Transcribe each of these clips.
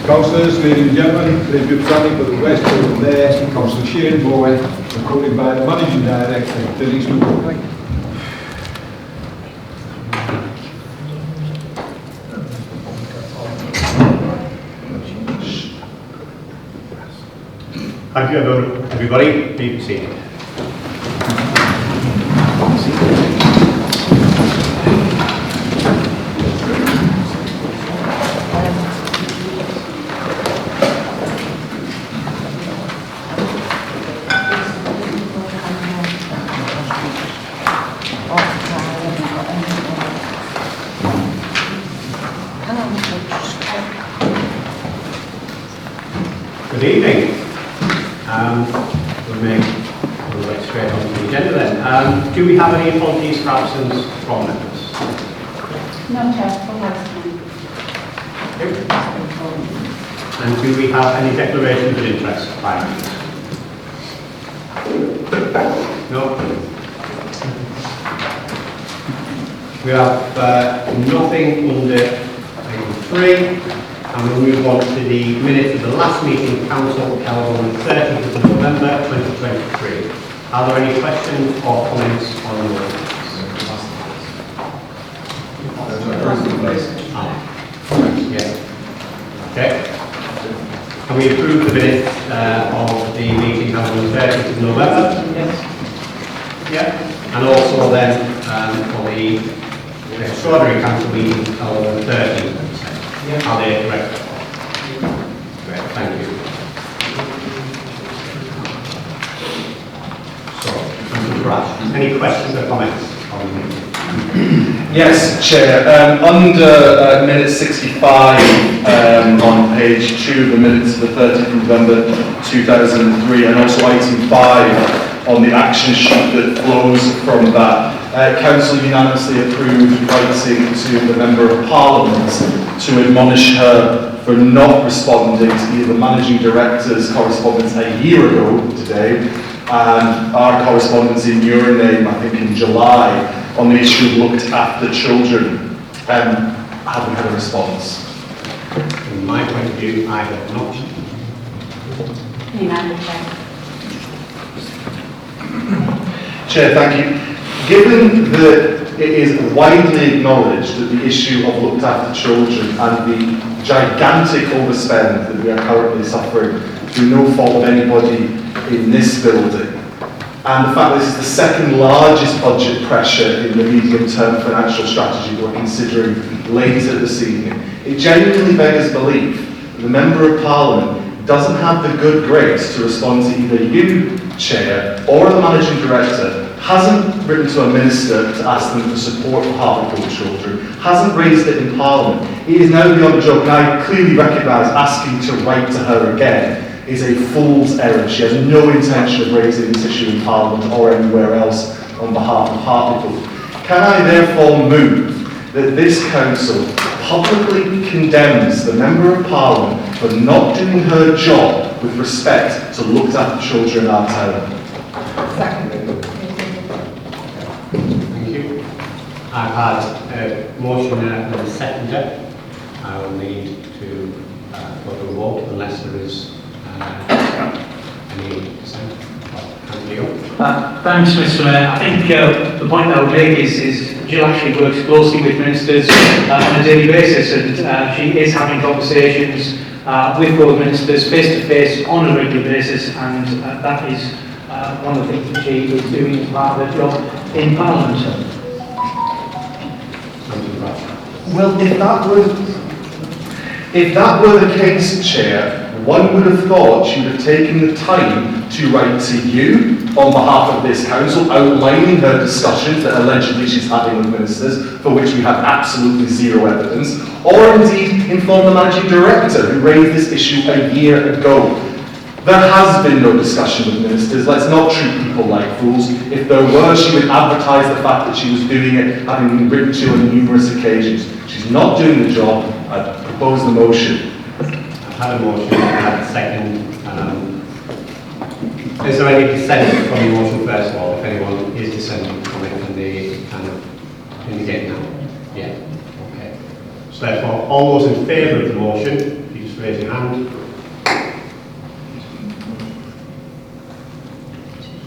Councillors, ladies and gentlemen, please be standing for the West Hill Mayor, Councillor Shane Bowen, accompanied by the Managing Director, Denise McCoy. Thank you, everybody. Please be seated. Good evening. We'll get straight on to the agenda then. Do we have any apologies for absence from members? No, Chair, for last And do we have any declarations of interest by members? No. We have nothing under item 3. And we'll move on to the minutes of the last meeting of Council held on the 30th of November 2023. Are there any questions or comments on the minutes? Yes. Okay. Can we approve the minutes of the meeting held on the 30th of November? Yes. Yeah. And also then for the extraordinary council meeting held on the 13th. Are they correct? Great, thank you. So, Councillor Pratt, any questions or comments on the meeting? Yes, Chair. Under minute 65 on page 2 of the minutes of the 30th of November 2003, and also item 5 on the action sheet that flows from that, Council unanimously approved writing to the Member of Parliament to admonish her for not responding to either the Managing Director's correspondence a year ago today and our correspondence in your name, I think in July, on the issue of looked after children. Haven't had a response. From my point of view, I have not. Chair, thank you. Given that it is widely acknowledged that the issue of looked after children and the gigantic overspend that we are currently suffering through no fault of anybody in this building, and the fact that this is the second largest budget pressure in the medium-term financial strategy that we're considering later this evening, it genuinely beggars belief that the Member of Parliament doesn't have the good grace to respond to either you, Chair, or the Managing Director, hasn't written to a minister to ask them for support for Hartlepool children, hasn't raised it in Parliament. It is now beyond a joke, and I clearly recognise asking to write to her again is a fool's errand. She has no intention of raising this issue in Parliament or anywhere else on behalf of Hartlepool. Can I therefore move that this Council publicly condemns the Member of Parliament for not doing her job with respect to looked after children in our town? Second. Thank you. I've had a motion and a seconder. I will need to go to a vote unless there is any dissent. Thanks, Mr. Mayor. I think the point I would make is Jill actually works closely with ministers on a daily basis, and she is having conversations with those ministers face to face on a regular basis, and that is one of the things that she is doing as part of her job in Parliament. Well, if that were the case, Chair, one would have thought she would have taken the time to write to you on behalf of this Council, outlining her discussions that allegedly she's having with ministers, for which we have absolutely zero evidence, or indeed inform the Managing Director, who raised this issue a year ago. There has been no discussion with ministers. Let's not treat people like fools. If there were, she would advertise the fact that she was doing it, having been written to on numerous occasions. She's not doing the job. I propose the motion. I've had a motion, I've had a second. Is there any dissent from the motion first of all? If anyone is dissenting from it, can they kind of indicate now? Yeah, okay. So therefore, all those in favour of the motion, please raise your hand.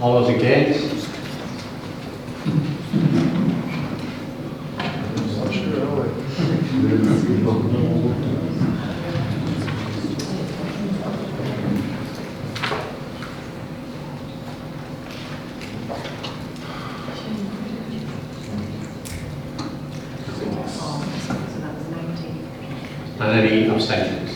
All those against? And any abstentions?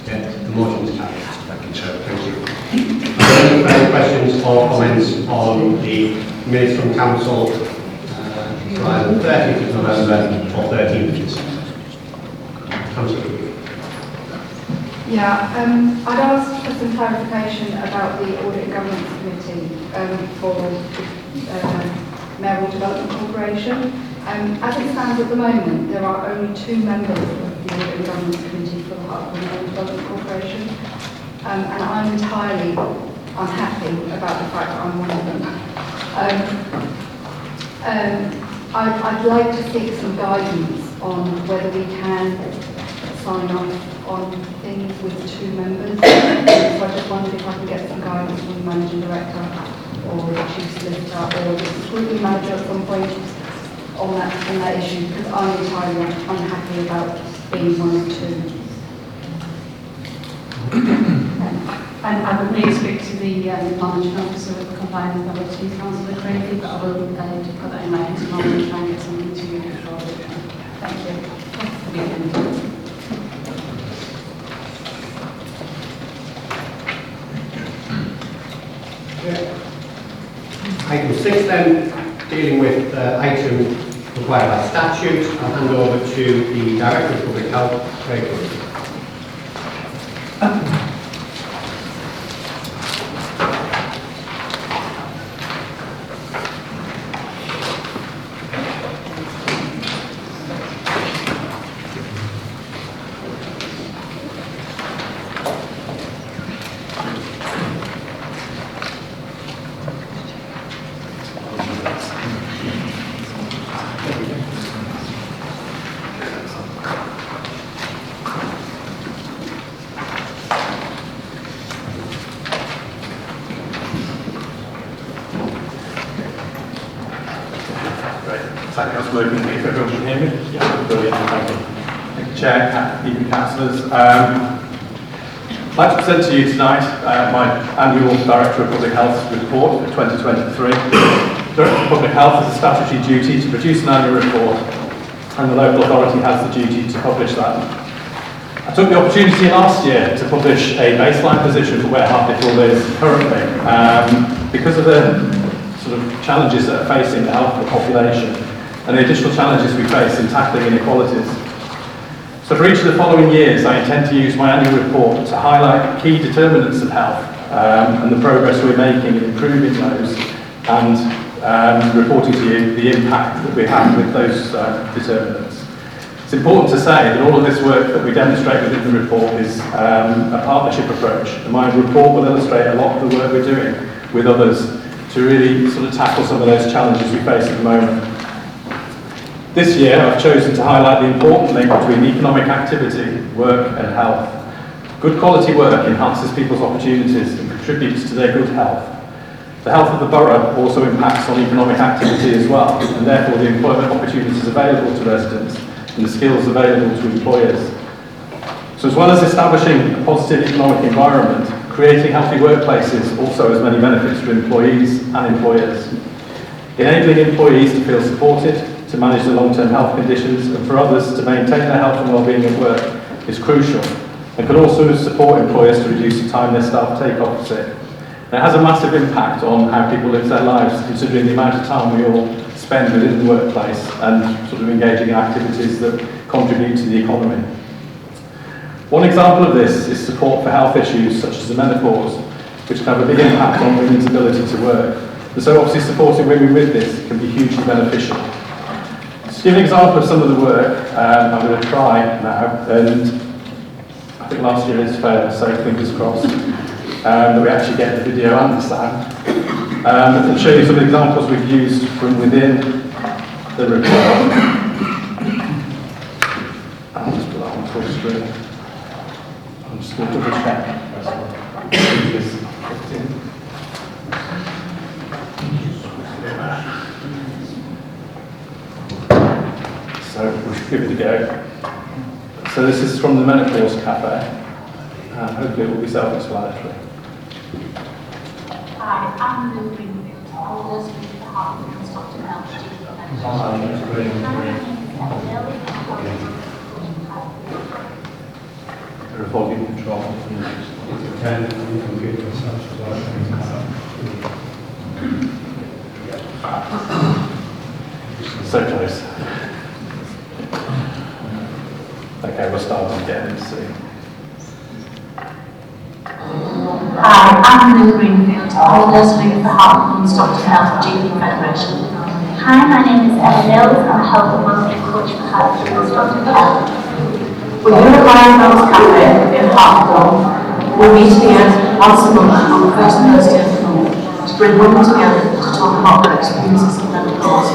Okay, the motion is carried. Thank you, Chair. Thank you. Are there any further questions or comments on the minutes from council for either 30th of November or 13th of December? Councillor. Yeah, I'd asked for some clarification about the Audit and Governance Committee for Mayoral Development Corporation. As it stands at the moment, there are only 2 members of the Audit and Governance Committee for the Hartlepool Mayoral Development Corporation, and I'm entirely unhappy about the fact that I'm one of them. I'd like to seek some guidance on whether we can sign off on things with 2 members. So I just wondered if I can get some guidance from the Managing Director or the Chief Solicitor or the Scrutiny Manager at some point on that issue, because I'm entirely unhappy about being one of 2. And I would need to speak to the managing officer of the Compliance Authority, Councillor Craigie, but I will put that in my head tomorrow and try and get something to you before. Thank you. Item 6 then, dealing with item required by statute. I'll hand over to the Director of Public Health, Craig Wood. Thank you, Councillor Logan. If everyone can hear me? Yeah, brilliant. Thank you. Thank you, Chair, evening councillors. I'd like to present to you tonight my annual Director of Public Health report for 2023. Director of Public Health has a statutory duty to produce an annual report, and the local authority has the duty to publish that. I took the opportunity last year to publish a baseline position for where Hartlepool is currently, because of the sort of challenges that are facing the health of the population and the additional challenges we face in tackling inequalities. So for each of the following years, I intend to use my annual report to highlight key determinants of health and the progress we're making in improving those, and reporting to you the impact that we have with those determinants. It's important to say that all of this work that we demonstrate within the report is a partnership approach, and my report will illustrate a lot of the work we're doing with others to really sort of tackle some of those challenges we face at the moment. This year, I've chosen to highlight the important link between economic activity, work and health. Good quality work enhances people's opportunities and contributes to their good health. The health of the borough also impacts on economic activity as well, and therefore the employment opportunities available to residents and the skills available to employers. So as well as establishing a positive economic environment, creating healthy workplaces also has many benefits for employees and employers. Enabling employees to feel supported, to manage their long-term health conditions, and for others to maintain their health and well-being at work is crucial, and can also support employers to reduce the time their staff take off sick. And it has a massive impact on how people live their lives, considering the amount of time we all spend within the workplace and sort of engaging in activities that contribute to the economy. One example of this is support for health issues such as the menopause, which can have a big impact on women's ability to work. And so obviously supporting women with this can be hugely beneficial. To give an example of some of the work, I'm going to try now, and I think last year is fair, so fingers crossed, that we actually get the video and the sound. And show you some examples we've used from within the report. I'll just put that on full screen. I'm just going to double check. This fits in. So we should give it a go. So this is from the Menopause Cafe, and hopefully it will be self-explanatory. Hi, I'm Lou Greenfield, holders with the Heart and Stockton Health. The volume control. So close. Okay, we'll start again and see. Hi, I'm Lou Greenfield, holders with the Heart and Stockton Health GP Federation. Hi, my name is Ellen Mills. I'm a health and wellbeing coach for Heart and Stockton Health. We're here at Lionel's Cafe in Hartlepool. We meet here once a month on the first Thursday of the month to bring women together to talk about their experiences of menopause.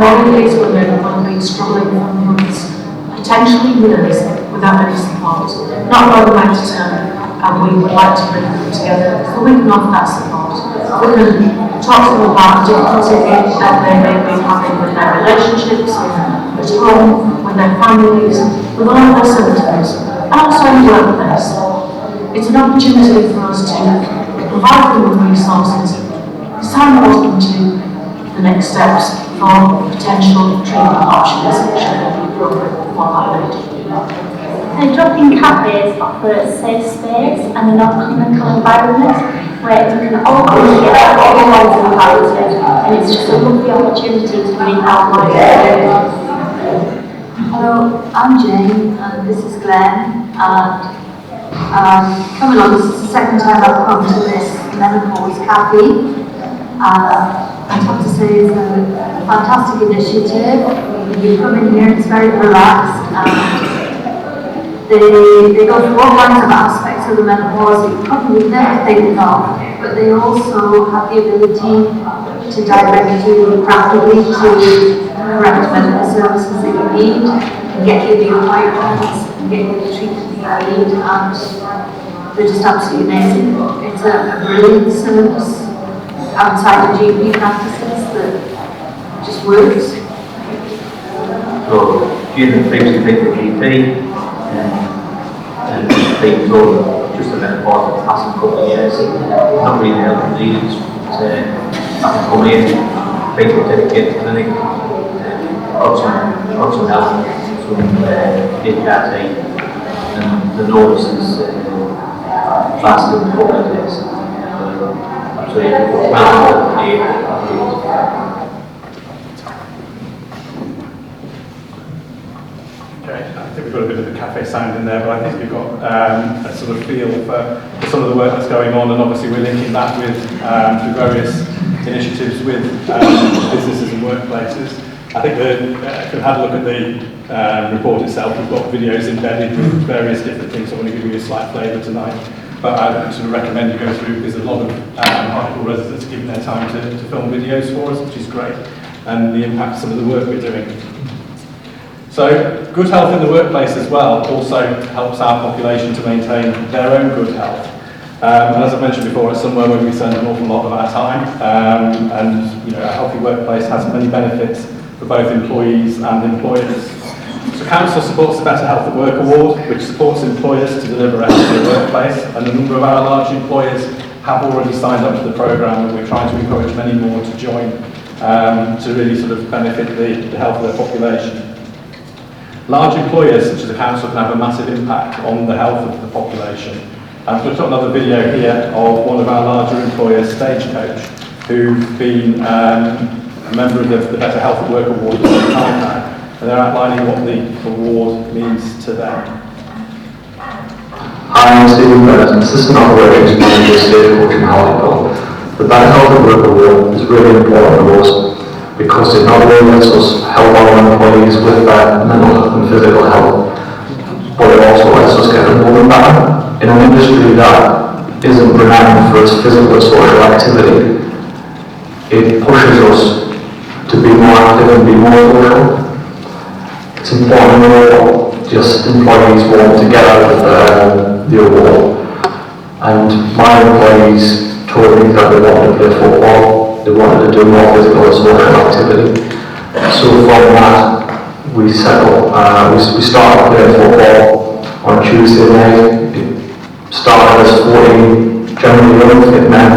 Many of these women have been struggling for months, potentially years, without any support. Not where we like to turn, and we would like to bring them together so we can offer that support. We can talk to them about difficulty that they may be having with their relationships, at home, with their families, with all of their symptoms, and also in the workplace. It's an opportunity for us to provide them with resources, signpost them to the next steps for potential treatment options should they be appropriate for that lady. The drop-in cafes offer a safe space and a non-clinical environment where we can all come together, all involved, and it's just a lovely opportunity to really help my experience. Hello, I'm Jane and this is Glenn, and coming on, this is the second time I've come to this Menopause Cafe. I'd have to say it's a fantastic initiative. You come in here, it's very relaxed, and they go through all kinds of aspects of the menopause that you probably never think of, but they also have the ability to direct you rapidly to correct medical services that you need, and get you the appointments, and get you the treatment that you need, and they're just absolutely amazing. It's a brilliant service outside the GP practices that just works. So, students previously take the GP, and they go just a menopause in the past couple of years, not really helping needs, having come in, people take the clinic, got some help, some DKT, and the notice is faster than what it is. So yeah, well, Okay, I think we've got a bit of a cafe sound in there, but I think we've got a sort of feel for some of the work that's going on, and obviously we're linking that with the various initiatives with businesses and workplaces. I think if you've had a look at the report itself, we've got videos embedded with various different things. I want to give you a slight flavour tonight, but I sort of recommend you go through, because a lot of Hartlepool residents are giving their time to film videos for us, which is great, and the impact of some of the work we're doing. So, good health in the workplace as well also helps our population to maintain their own good health. And as I mentioned before, it's somewhere where we spend an awful lot of our time, and a healthy workplace has many benefits for both employees and employers. So Council supports the Better Health at Work Award, which supports employers to deliver a healthier workplace, and a number of our large employers have already signed up to the programme, and we're trying to encourage many more to join to really sort of benefit the health of their population. Large employers such as the Council can have a massive impact on the health of the population. I've just got another video here of one of our larger employers, Stagecoach, who've been a member of the Better Health at Work Award for some time now, and they're outlining what the award means to them. Hi, I'm Stephen Bennett, Assistant Operations Manager at Stagecoach in Hartlepool. The Better Health at Work Award is really important to us, because it not only lets us help our employees with their mental and physical health, but it also lets us get a woman better in an industry that isn't renowned for its physical and social activity. it pushes us to be more active and be more social. It's important to know what just employees want to get out of the award. And my employees told me that they wanted to play football, they wanted to do more physical and social activity. So from that, we set up, we started playing football on Tuesday night. It started as 14 generally young fit men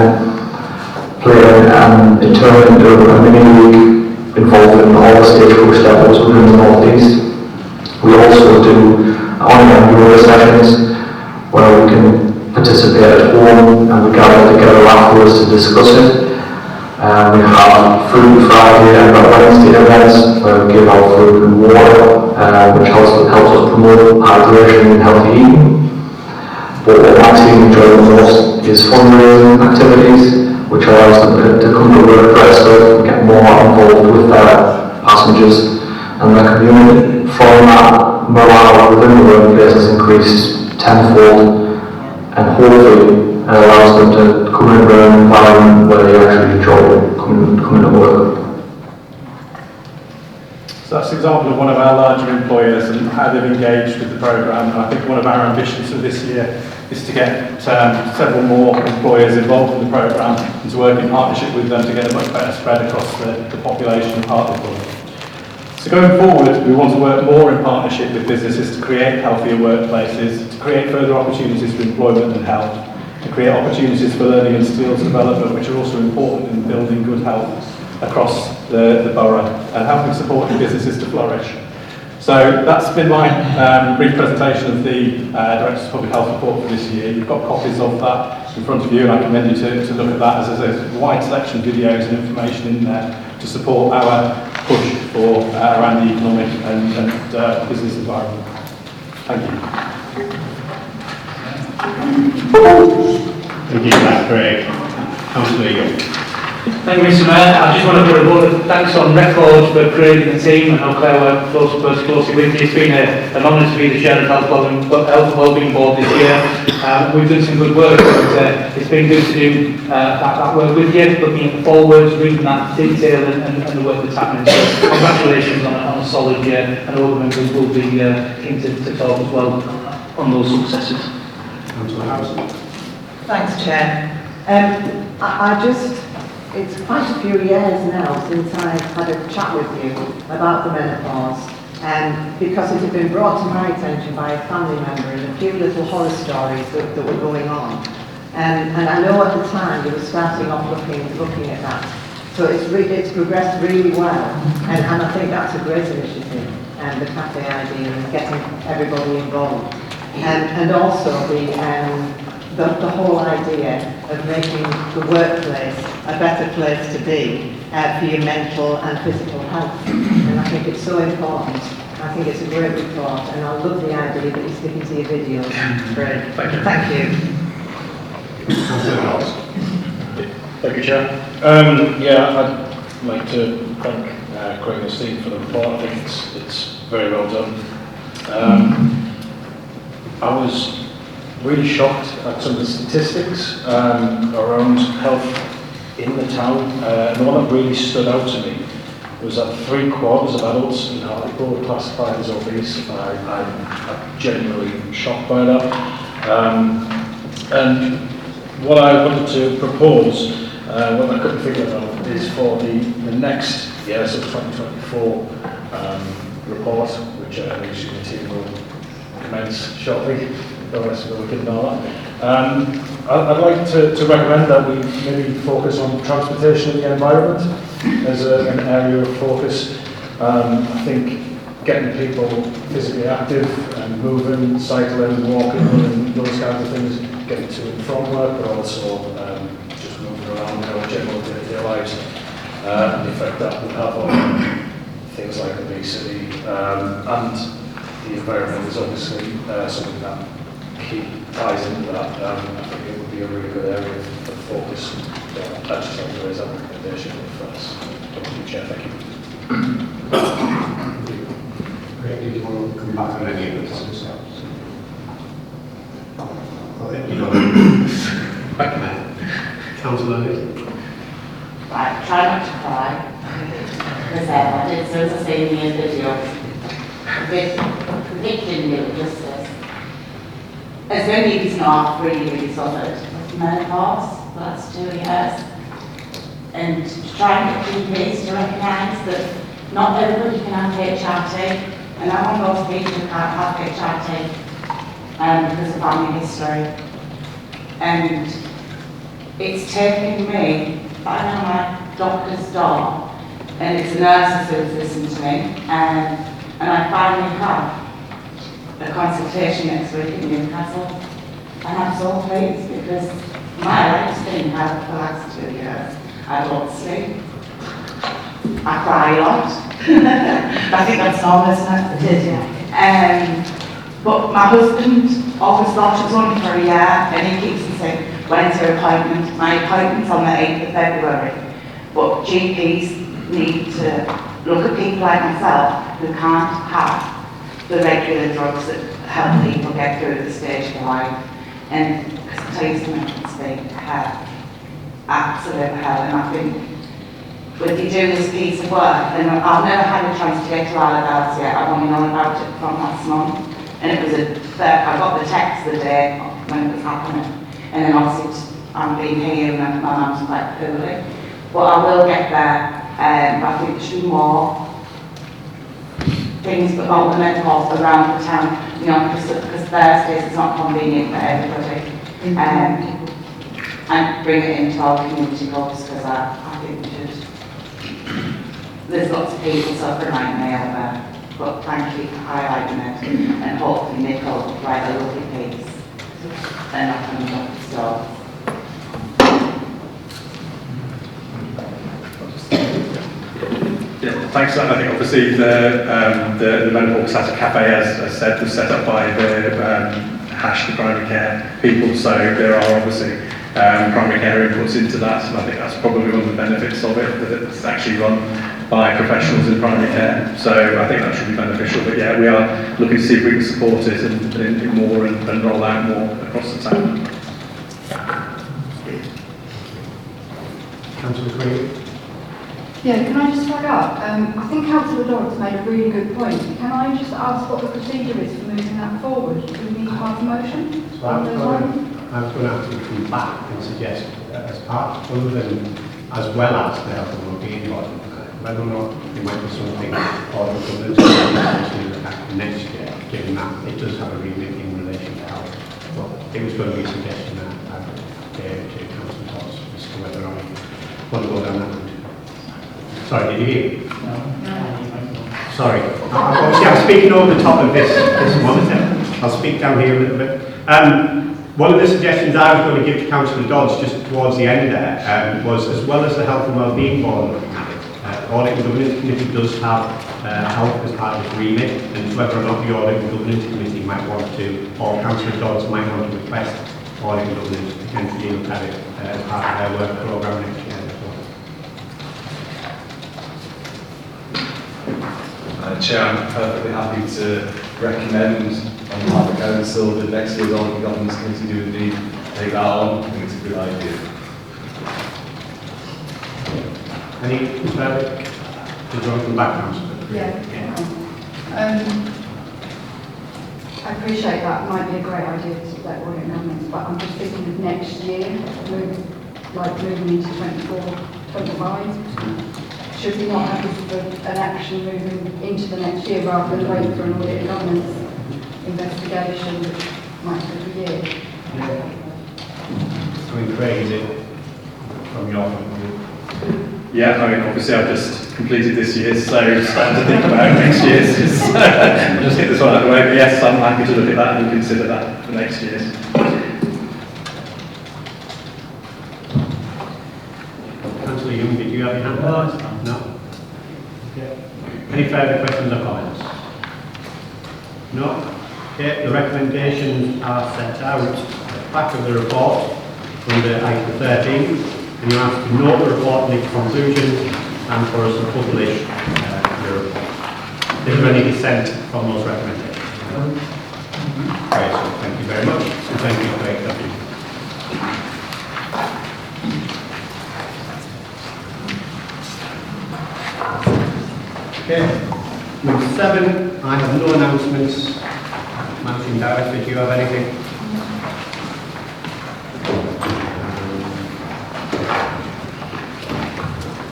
playing, and it turned into a mini league involving all the stagecoach levels within the North East. We also do online yoga sessions where we can participate at home and we gather together afterwards to discuss it. We have Food Friday and Wednesday events where we give out food and water, which helps us promote hydration and healthy eating. But what my team enjoy the most is fundraising activities, which allows them to come to work dressed up and get more involved with their passengers and their community. From that, morale within the workplace has increased tenfold, and hopefully it allows them to come into an environment where they actually enjoy coming to work. So that's an example of one of our larger employers and how they've engaged with the programme. And I think one of our ambitions for this year is to get several more employers involved in the programme and to work in partnership with them to get a much better spread across the population of Hartlepool. So going forward, we want to work more in partnership with businesses to create healthier workplaces, to create further opportunities for employment and health, to create opportunities for learning and skills development, which are also important in building good health across the borough and helping supporting businesses to flourish. So that's been my brief presentation of the Director's Public Health Report for this year. You've got copies of that in front of you, and I commend you to look at that, as there's a wide selection of videos and information in there to support our push for around the economic and business environment. Thank you. Thank you for that, Craig. Councillor Young. Thank you, Mr. Mayor. I just want to put a vote of thanks on record for creating the team and how Claire worked closely with me. It's been an honour to be the Chair of Health and Wellbeing Board this year. We've done some good work, and it's been good to do that work with you, looking at the forwards, reading that detail and the work that's happening. So congratulations on a solid year, and all the members will be keen to talk as well on those successes. Councillor House. Thanks, Chair. It's quite a few years now since I've had a chat with you about the menopause, because it had been brought to my attention by a family member and a few little horror stories that were going on. And I know at the time you were starting off looking at that. So it's progressed really well, and I think that's a great initiative, the cafe idea and getting everybody involved. And also the whole idea of making the workplace a better place to be for your mental and physical health. And I think it's so important. I think it's a great report, and I love the idea that you're sticking to your videos. Great. Thank you. Councillor House. Thank you, Chair. I'd like to thank Craig and Steve for the report. I think it's very well done. I was really shocked at some of the statistics around health in the town. The one that really stood out to me was that 3/4 of adults in Hartlepool were classified as obese. I'm genuinely shocked by that. And what I wanted to propose, what I couldn't figure out, is for the next year, so 2024 report, which the team will commence shortly. I'd like to recommend that we maybe focus on transportation and the environment as an area of focus. I think getting people physically active and moving, cycling, walking, running, those kinds of things, getting to and from work, but also just moving around our general day-to-day lives, and the effect that would have on things like obesity, and the environment is obviously something that ties into that. I think it would be a really good area of focus. I'd just like to raise that recommendation first. Thank you, Chair. Thank you. Great. Did you want to come back on any of this? Councillor. Right, try not to cry. Because I did, so as I say in the video, a bit predicting the justice. As many of you know, I've really suffered with menopause the last 2 years. And to try and get GPs to recognise that not everybody can have HRT, and I'm one of those people who can't have HRT because of family history. And it's taken me, I know my doctor's door, and it's a nurse who's listened to me, and I finally have a consultation next week in Newcastle, and I'm so pleased because my life's been hard for the last 2 years. I don't sleep. I cry a lot. I think that's normal, isn't it? It is, yeah. But my husband always thought she was only for a year, and he keeps saying, when's your appointment? My appointment's on the 8th of February. But GPs need to look at people like myself who can't have the regular drugs that help people get through the stage of life. And because I tell you something, it's been hell. Absolute hell. And I think when you do this piece of work, and I've never had a chance to get to Isle of Dogs yet, I've only known about it from last month. And it was I got the text the day when it was happening. And then obviously I'm being here and my mum's quite poorly. But I will get there. I think there should be more things about the menopause around the town, you know, because Thursdays is not convenient for everybody. And bring it into our community hubs because I think we should. There's lots of people suffering like me out there. But thank you for highlighting it, and hopefully Nick will write a lovely piece and I can look the store. Yeah, thanks for that. I think obviously the Menopause Centre Cafe, as I said, was set up by the the primary care people, so there are obviously primary care inputs into that, and I think that's probably one of the benefits of it, that it's actually run by professionals in primary care, so I think that should be beneficial. But yeah, we are looking to see if we can support it and more and roll out more across the town. Councillor Queen. Yeah, can I just flag up? I think Councillor Lawrence made a really good point. Can I just ask what the procedure is for moving that forward? Do we need to pass a motion? So I was going to have to come back and suggest as part, other than as well as the health and wellbeing body, whether or not it might be something or the government to look at next year, given that it does have a remit in relation to health. But it was going to be a suggestion that I gave to Councillor Potts as to whether I want to go down that route. Sorry, did you hear? No. Sorry. Obviously, I'm speaking over the top of this monitor. I'll speak down here a little bit. One of the suggestions I was going to give to Councillor Dodds just towards the end there was, as well as the Health and Wellbeing Board looking at it, Audit and Governance Committee does have health as part of its remit, and whether or not the Audit and Governance Committee might want to, or Councillor Dodds might want to request Audit and Governance to potentially look at it as part of their work programme next year. Chair, I'm perfectly happy to recommend on behalf of Council that next year's Audit and Governance Committee do indeed take that on. I think it's a good idea. Any further? Did you want to come back, Councillor? Yeah. I appreciate that might be a great idea to let audit and governance, but I'm just thinking of next year, moving into 24, 25. Should we not have this as an action moving into the next year rather than wait for an audit and governance investigation, which might take a year? I mean, Craig, is it from your point of view? Yeah, I mean, obviously I've just completed this year's, so starting to think about next year's. Just get this one out of the way, but yes, I'm happy to look at that and consider that for next year's. Councillor Young, did you have your hand up? No? Okay. Any further questions or comments? No? Okay, the recommendations are set out at the back of the report under item 13, and you have to note the report and its conclusions and for us to publish the report. Is there any dissent from those recommendations? Great, so thank you very much, and thank you, Craig. 11, I have no announcements. Managing Director, do you have anything?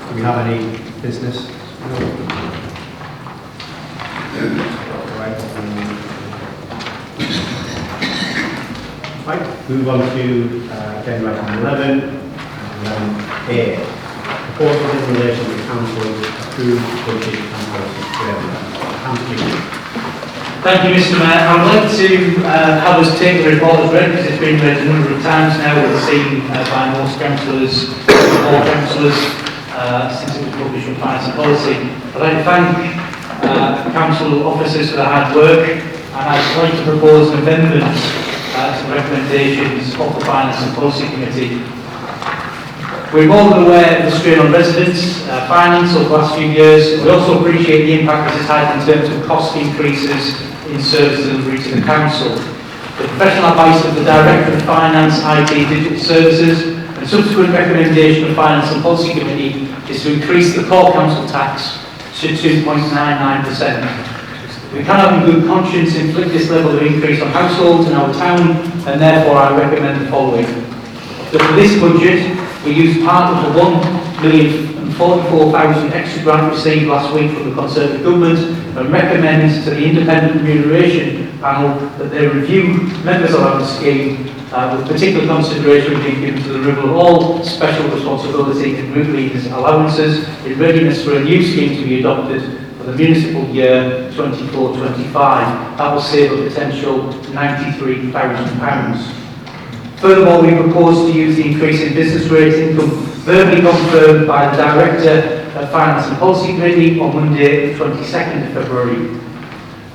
Do we have any business? No. Right, move on to agenda item 11, 11A. Proposals in relation to council's approved budget and policy framework. Thank you, Mr. Mayor. I would like to have us take the report as read, because it's been read a number of times now and seen by most councillors, all councillors, since it was published in Finance and Policy. I'd like to thank council officers for their hard work, and I'd like to propose an amendment to recommendations of the Finance and Policy Committee. We're more than aware of the strain on residents' finance over the last few years. We also appreciate the impact this has had in terms of cost increases in service delivery to the council. The professional advice of the Director of Finance, IT and Digital Services and subsequent recommendation of the Finance and Policy Committee is to increase the core council tax to 2.99%. We cannot in good conscience inflict this level of increase on households in our town, and therefore I recommend the following. That for this budget, we used part of the £1,044,000 extra grant received last week from the Conservative Government and recommends to the Independent Remuneration Panel that they review members of our scheme with particular consideration being given to the removal of all special responsibility and route leaders' allowances in readiness for a new scheme to be adopted for the municipal year 24-25. That will save a potential £93,000. Furthermore, we propose to use the increase in business rate income verbally confirmed by the Director of Finance and Policy Committee on Monday, the 22nd of February.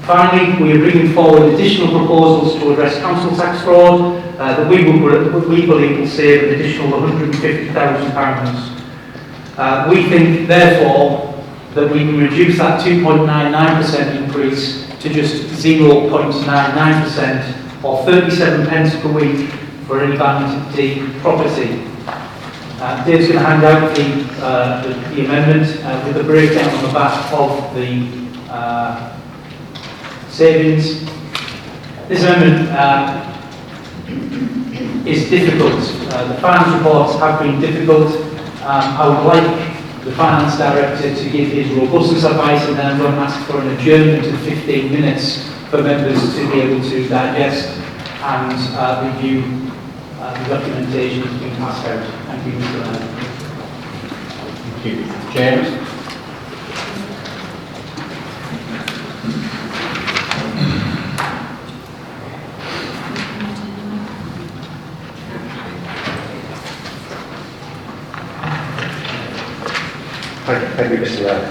Finally, we are bringing forward additional proposals to address council tax fraud that we believe will save an additional £150,000. We think, therefore, that we can reduce that 2.99% increase to just 0.99% or 37 pence per week for any Band D property. Dave's going to hand out the amendment with a breakdown on the back of the savings. This amendment is difficult. The finance reports have been difficult. I would like the Finance Director to give his robustness advice, and then I'm going to ask for an adjournment of 15 minutes for members to be able to digest and review the documentation that's been passed out. Thank you, Mr. Mayor. Thank you. James? Thank you, Mr. Mayor.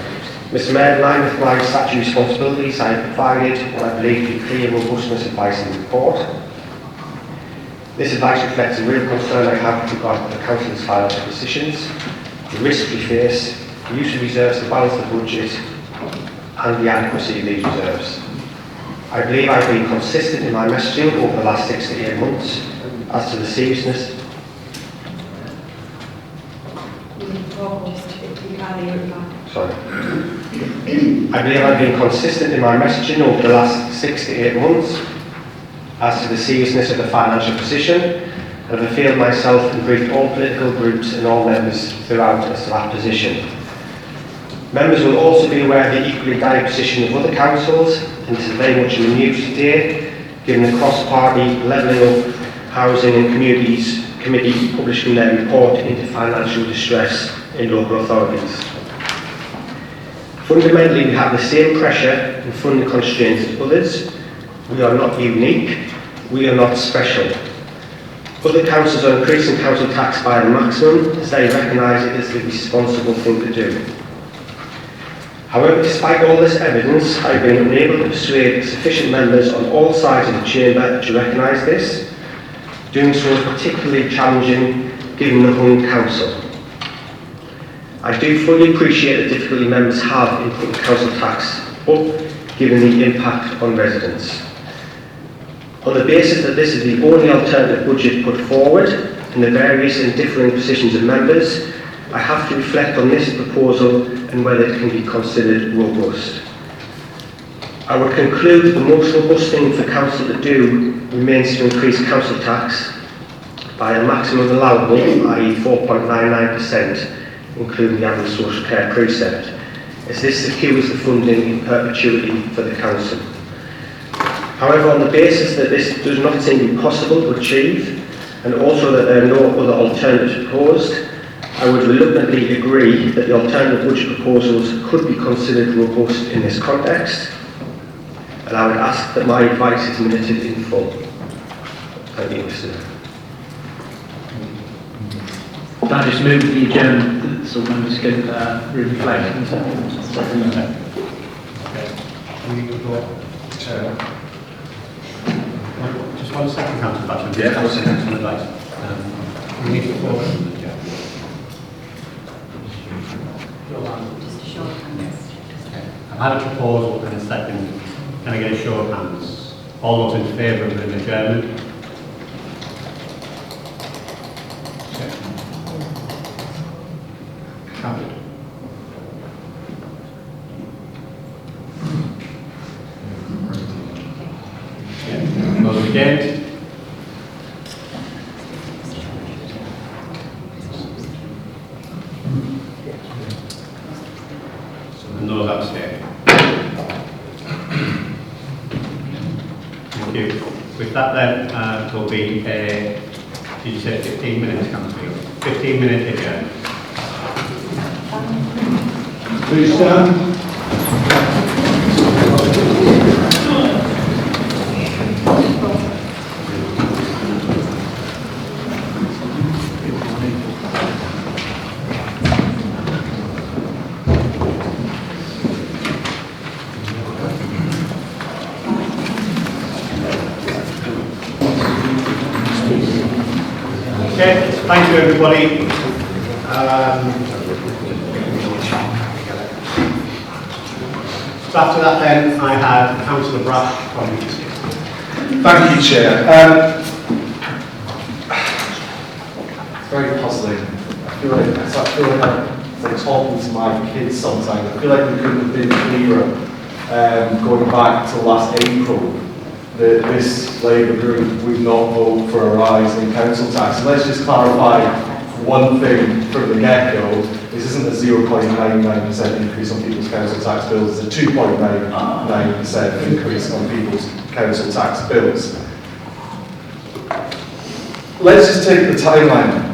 Mr. Mayor, in line with my statutory responsibilities, I have provided what I believe to be clear robustness advice in the report. This advice reflects a real concern I have with regard to the Council's financial positions, the risks we face, the use of reserves to balance the budget, and the adequacy of these reserves. I believe I have been consistent in my messaging over the last 6 to 8 months as to the seriousness. Sorry. I believe I've been consistent in my messaging over the last 6 to 8 months as to the seriousness of the financial position, and have availed myself and briefed all political groups and all members throughout as to that position. Members will also be aware of the equally dire position of other councils, and this is very much in the news today, given the cross-party levelling up housing and communities committee publishing their report into financial distress in local authorities. Fundamentally, we have the same pressure and funding constraints as others. We are not unique. We are not special. Other councils are increasing council tax by the maximum as they recognise it as the responsible thing to do. However, despite all this evidence, I have been unable to persuade sufficient members on all sides of the chamber to recognise this. Doing so is particularly challenging given the hung council. I do fully appreciate the difficulty members have in putting council tax up given the impact on residents. On the basis that this is the only alternative budget put forward and the various and differing positions of members, I have to reflect on this proposal and whether it can be considered robust. I would conclude that the most robust thing for council to do remains to increase council tax by a maximum allowable, i.e. 4.99%, including the annual social care precept, as this secures the funding in perpetuity for the council. However, on the basis that this does not seem to be possible to achieve, and also that there are no other alternatives proposed, I would reluctantly agree that the alternative budget proposals could be considered robust in this context, and I would ask that my advice is minuted in full. Thank you, Mr. Mayor. Can I just move the adjournment so members can reflect? Just 1 second, Councillor Thatcher. Yeah, 1 second, Councillor Advice. We need to forward. Just a show of hands. I've had a proposal and a second. Can I get a show of hands? All those in favour of an adjournment? Carried. Those against? And those abstain. Thank you. With that then, there'll be a, did you say 15 minutes, Councillor? 15 minute adjournment. Please stand. Okay, thank you everybody. So after that then, I had Councillor Brash from Thank you, Chair. It's very puzzling. I feel like I'm talking to my kids sometimes. I feel like we couldn't have been clearer going back to last April that this Labour group would not vote for a rise in council tax. And let's just clarify one thing from the get-go. This isn't a 0.99% increase on people's council tax bills, it's a 2.99% increase on people's council tax bills. Let's just take the timeline.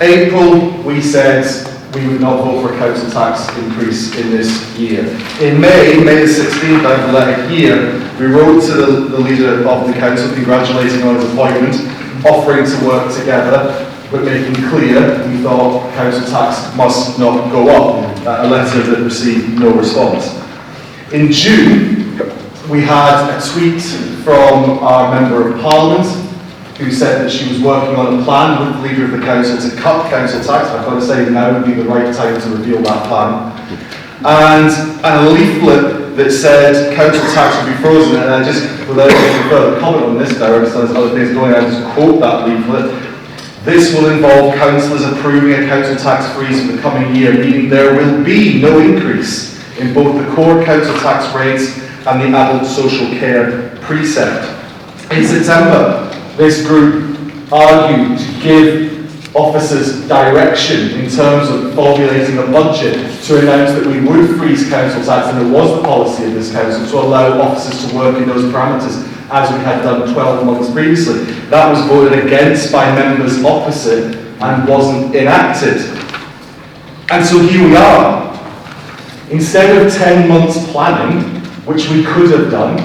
April, we said we would not vote for a council tax increase in this year. In May the 16th, I have a letter here, we wrote to the leader of the council congratulating on his appointment, offering to work together, but making clear we thought council tax must not go up, a letter that received no response. In June, we had a tweet from our Member of Parliament who said that she was working on a plan with the leader of the council to cut council tax. I've got to say now would be the right time to reveal that plan. And a leaflet that said council tax would be frozen, and I just, without any further comment on this, there are other things going on, I just quote that leaflet. This will involve councillors approving a council tax freeze for the coming year, meaning there will be no increase in both the core council tax rates and the adult social care precept. In September, this group argued to give officers direction in terms of formulating a budget to announce that we would freeze council tax, and it was the policy of this council to allow officers to work in those parameters, as we had done 12 months previously. That was voted against by members opposite and wasn't enacted. And so here we are. Instead of 10 months planning, which we could have done,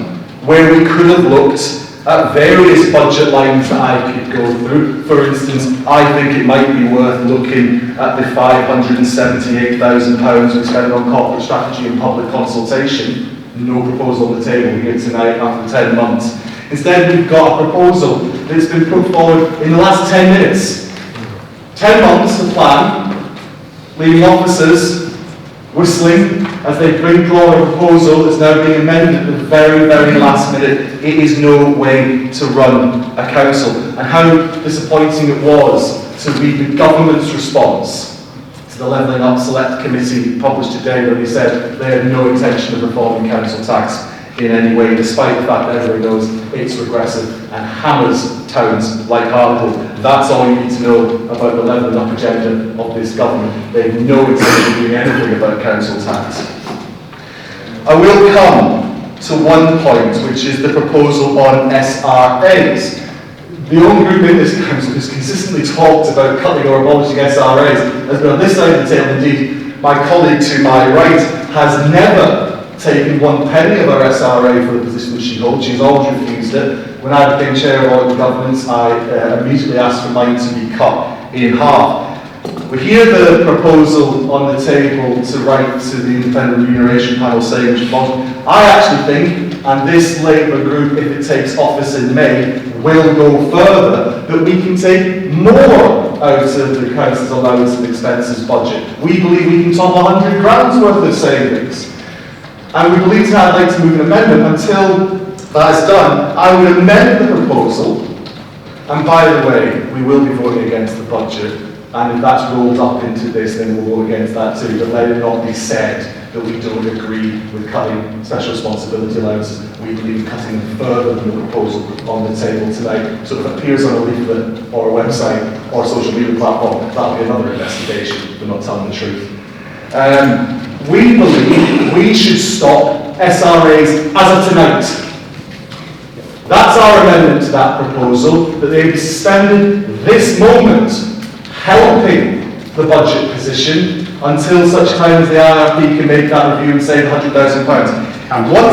where we could have looked at various budget lines that I could go through. For instance, I think it might be worth looking at the £578,000 we spent on corporate strategy and public consultation. No proposal on the table here tonight after 10 months. Instead, we've got a proposal that's been put forward in the last 10 minutes. 10 months to plan, leaving officers whistling as they bring forward a proposal that's now being amended at the very, very last minute. It is no way to run a council. And how disappointing it was to read the government's response to the Levelling Up Select Committee published today, where they said they had no intention of reforming council tax. in any way, despite the fact that everybody knows it's regressive and hammers towns like Hartlepool. That's all you need to know about the levelling up agenda of this government. They have no intention of doing anything about council tax. I will come to one point, which is the proposal on SRAs. The only group in this council who's consistently talked about cutting or abolishing SRAs has been on this side of the table. Indeed, my colleague to my right has never taken one penny of our SRA for the position that she holds. She's always refused it. When I became chair of audit governance, I immediately asked for mine to be cut in half. We hear the proposal on the table to write to the independent remuneration panel saying which I actually think, and this Labour group, if it takes office in May, will go further, that we can take more out of the council's allowance and expenses budget. We believe we can top 100 grand's worth of savings. And we believe that I'd like to move an amendment. Until that is done, I would amend the proposal. And by the way, we will be voting against the budget. And if that's rolled up into this, then we'll vote against that too. But let it not be said that we don't agree with cutting special responsibility allowances. We believe in cutting them further than the proposal on the table tonight. So if it appears on a leaflet or a website or a social media platform, that'll be another investigation. We're not telling the truth. We believe we should stop SRAs as of tonight. That's our amendment to that proposal, that they be suspended this moment, helping the budget position until such time as the IRP can make that review and save £100,000. I will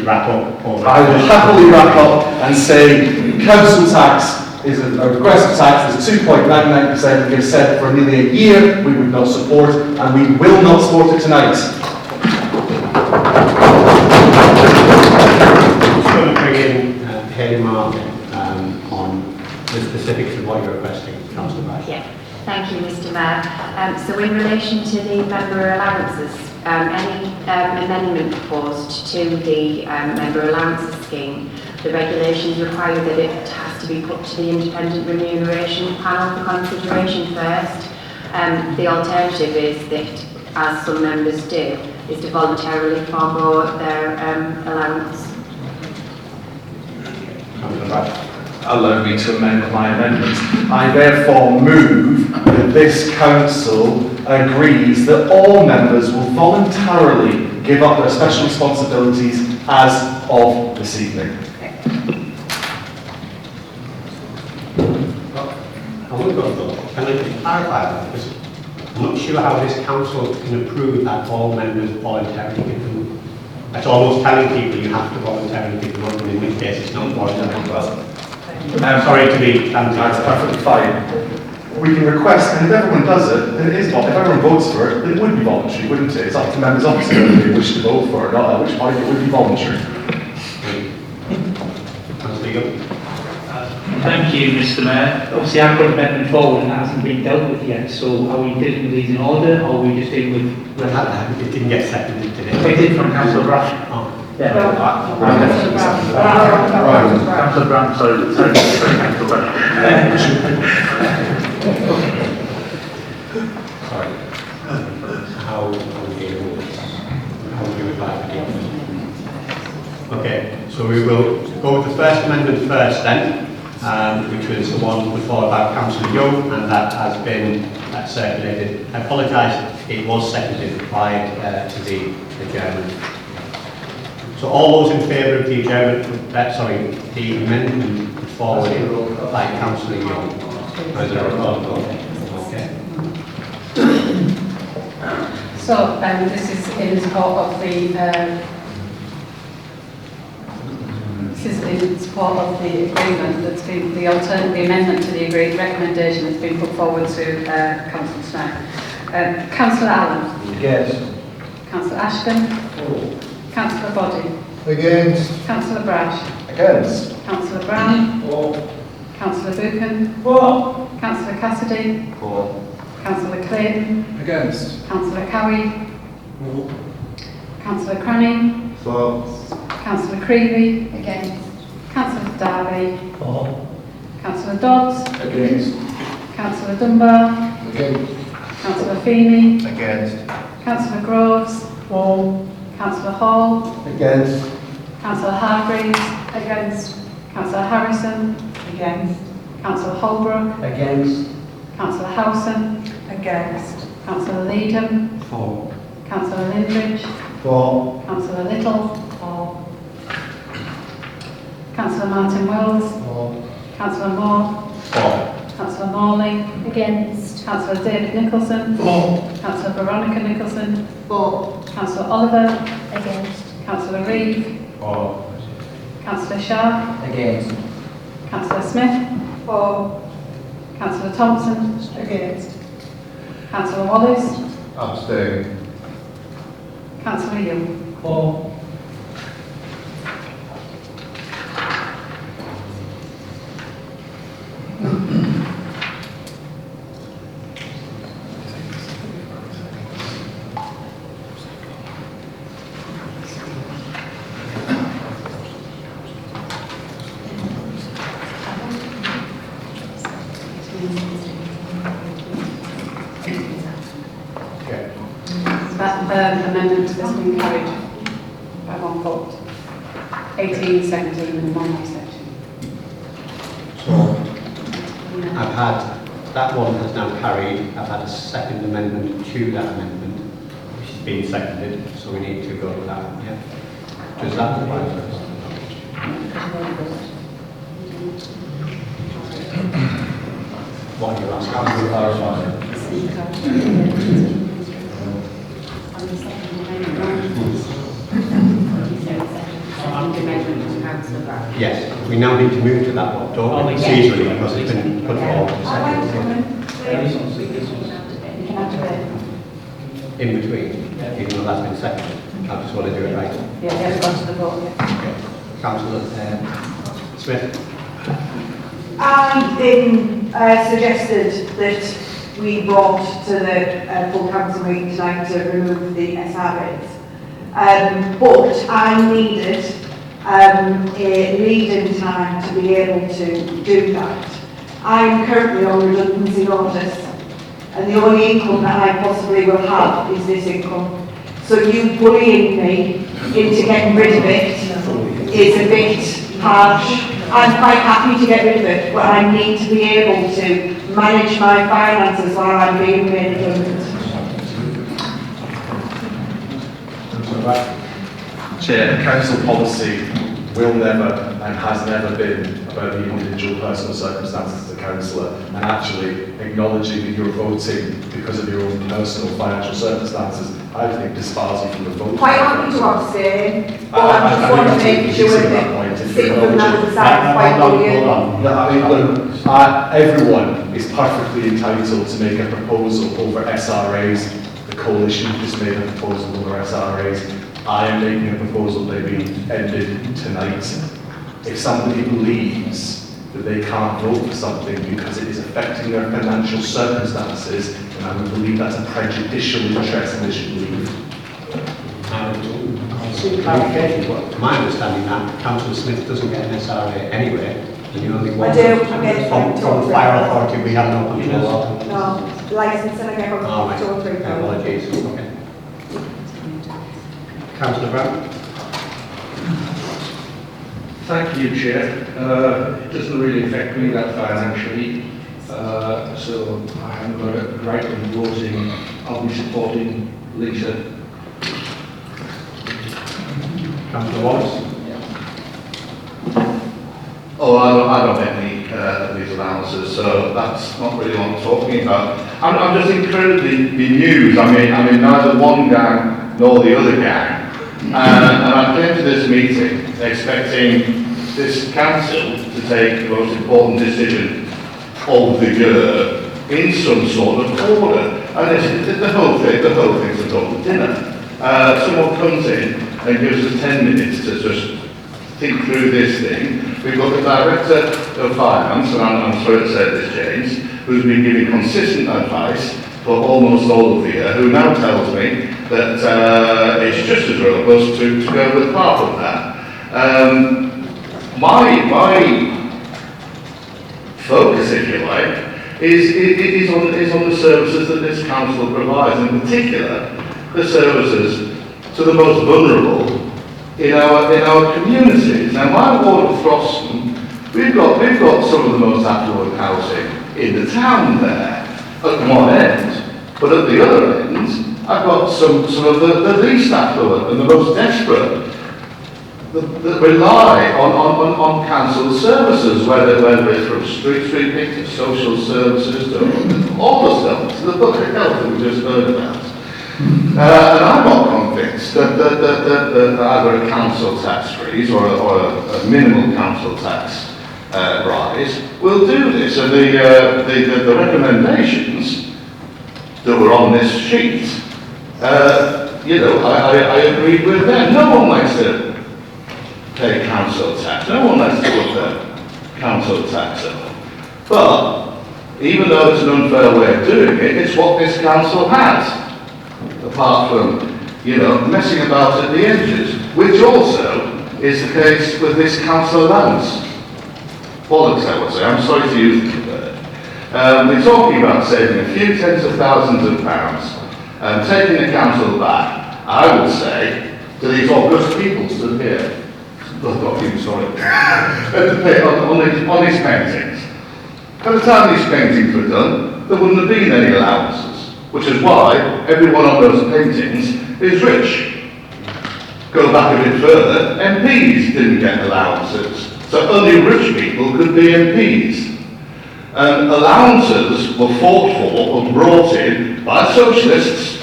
wrap up. I will happily wrap up and say council tax is a regressive tax, is 2.99%. We have said for nearly a year we would not support, and we will not support it tonight. I'm just going to bring in Hayley Martin on the specifics of what you're requesting, Councillor Bash. Yeah, thank you, Mr. Mayor. So in relation to the member allowances, any amendment proposed to the member allowances scheme, the regulations require that it has to be put to the independent remuneration panel for consideration first. The alternative is that, as some members do, is to voluntarily forego their allowance. Allow me to amend my amendment. I therefore move that this council agrees that all members will voluntarily give up their special responsibilities as of this evening. Can I clarify that? Because I'm not sure how this council can approve that all members voluntarily give them. That's almost telling people you have to voluntarily give them up, and in which case it's not voluntary. I'm sorry to be That's perfectly fine. We can request, and if everyone does it, then it is voluntary. If everyone votes for it, then it would be voluntary, wouldn't it? It's up to members obviously whether they wish to vote for it or not, at which point it would be voluntary. Thank you, Mr. Mayor. Obviously, I've put an amendment forward and that hasn't been dealt with yet. So, are we dealing with these in order, or are we just dealing with? It didn't get seconded today. It did from Councillor Brash. Oh. Yeah. Councillor Brown, sorry, Councillor Brash. Sorry. How would you like to deal with it? Okay, so we will go with the first amendment first then, which was the one put forward by Councillor Young, and that has been circulated. I apologise, it was seconded prior to the adjournment. So all those in favour of the adjournment, the amendment put forward by Councillor Young. As a roll. Okay. So this is in support of the agreement that's been the amendment to the agreed recommendation that's been put forward to Councillor Snow. Councillor Allen. Against. Councillor Ashton. For. Councillor Boddy. Against. Councillor Brash. Against. Councillor Brown. For. Councillor Buchan. For. Councillor Cassidy. For. Councillor Clayton. Against. Councillor Cowie. Councillor Cranny. For. Councillor Creevy. Against. Councillor Darby. For. Councillor Dodds. Against. Councillor Dunbar. Against. Councillor Feeney. Against. Councillor Groves. For. Councillor Hall. Against. Councillor Hargreaves. Against. Councillor Harrison. Against. Councillor Holbrook. Against. Councillor Howson. Against. Councillor Leedham. For. Councillor Lindridge. For. Councillor Little. For. Councillor Martin Wells. For. Councillor Moore. For. Councillor Morley. Against. Councillor David Nicholson. For. Councillor Veronica Nicholson. For. Councillor Oliver. Against. Councillor Reeve. For. Councillor Sharp. Against. Councillor Smith. For. Councillor Thompson. Against. Councillor Wallace. Abstain. Councillor Young. For. That amendment has been carried by one vote. 18, 17 and one abstention. So I've had, that one has now carried. I've had a second amendment to that amendment, which has been seconded, so we need to go to that one, yeah? Does that apply first? What are you asking? Yes, we now need to move to that one, don't we? Procedurally, because it's been put forward to second. In between, even though that's been seconded. I just want to do it right. Yeah, let's go to the vote. Okay. Councillor Smith. I suggested that we brought to the full council meeting tonight to remove the SRAs. But I needed a lead-in time to be able to do that. I'm currently on redundancy notice, and the only income that I possibly will have is this income. So you bullying me into getting rid of it is a bit harsh. I'm quite happy to get rid of it, but I need to be able to manage my finances while I'm being made redundant. Chair, council policy will never and has never been about the individual personal circumstances of the councillor, and actually acknowledging that you're voting because of your own personal financial circumstances, I think dispars you from the vote. Quite happy to abstain, but I just want to make sure that six of them have decided quite brilliant. Everyone is perfectly entitled to make a proposal over SRAs. The coalition just made a proposal over SRAs. I am making a proposal that be ended tonight. If somebody believes that they can't vote for something because it is affecting their financial circumstances, then I would believe that's a prejudicial interest and they should leave. To my understanding that Councillor Smith doesn't get an SRA anyway, and the only one I do, I get from the fire authority we have no control of. No, licence and I get Oh, two or three. apologies, okay. Councillor Brown. Thank you, Chair. It doesn't really affect me that financially, so I haven't got a right in voting. I'll be supporting Lisa. Councillor Wallace. Oh, I don't get any of these allowances, so that's not really what I'm talking about. I'm just incredibly bemused. I mean, neither one gang nor the other gang. And I came to this meeting expecting this council to take the most important decision of the year in some sort of order. And the whole thing's a total dinner. Someone comes in and gives us 10 minutes to just think through this thing. We've got the Director of Finance, and I'm sorry to say this, James, who's been giving consistent advice for almost all of the year, who now tells me that it's just as robust to go with part of that. My focus, if you like, is on the services that this council provides, in particular the services to the most vulnerable in our communities. Now, my ward of Froston, we've got some of the most affluent housing in the town there at one end, but at the other end, I've got some of the least affluent and the most desperate that rely on council services, whether it's from street sweeping to social services to all the stuff, to the public health that we just heard about. And I'm not convinced that either a council tax freeze or a minimal council tax rise will do this. And the recommendations that were on this sheet, I agreed with them. No one likes to pay council tax. No one likes to put their council tax up. But even though it's an unfair way of doing it, it's what this council has. Apart from, messing about at the edges, which also is the case with this council allowance. Bollocks, I would say. I'm sorry to use the word. We're talking about saving a few tens of thousands of pounds and taking the council back, I would say, to these august people stood here. Not people, sorry. on these paintings. By the time these paintings were done, there wouldn't have been any allowances, which is why every one of those paintings is rich. Go back a bit further, MPs didn't get allowances, so only rich people could be MPs. And allowances were fought for and brought in by socialists,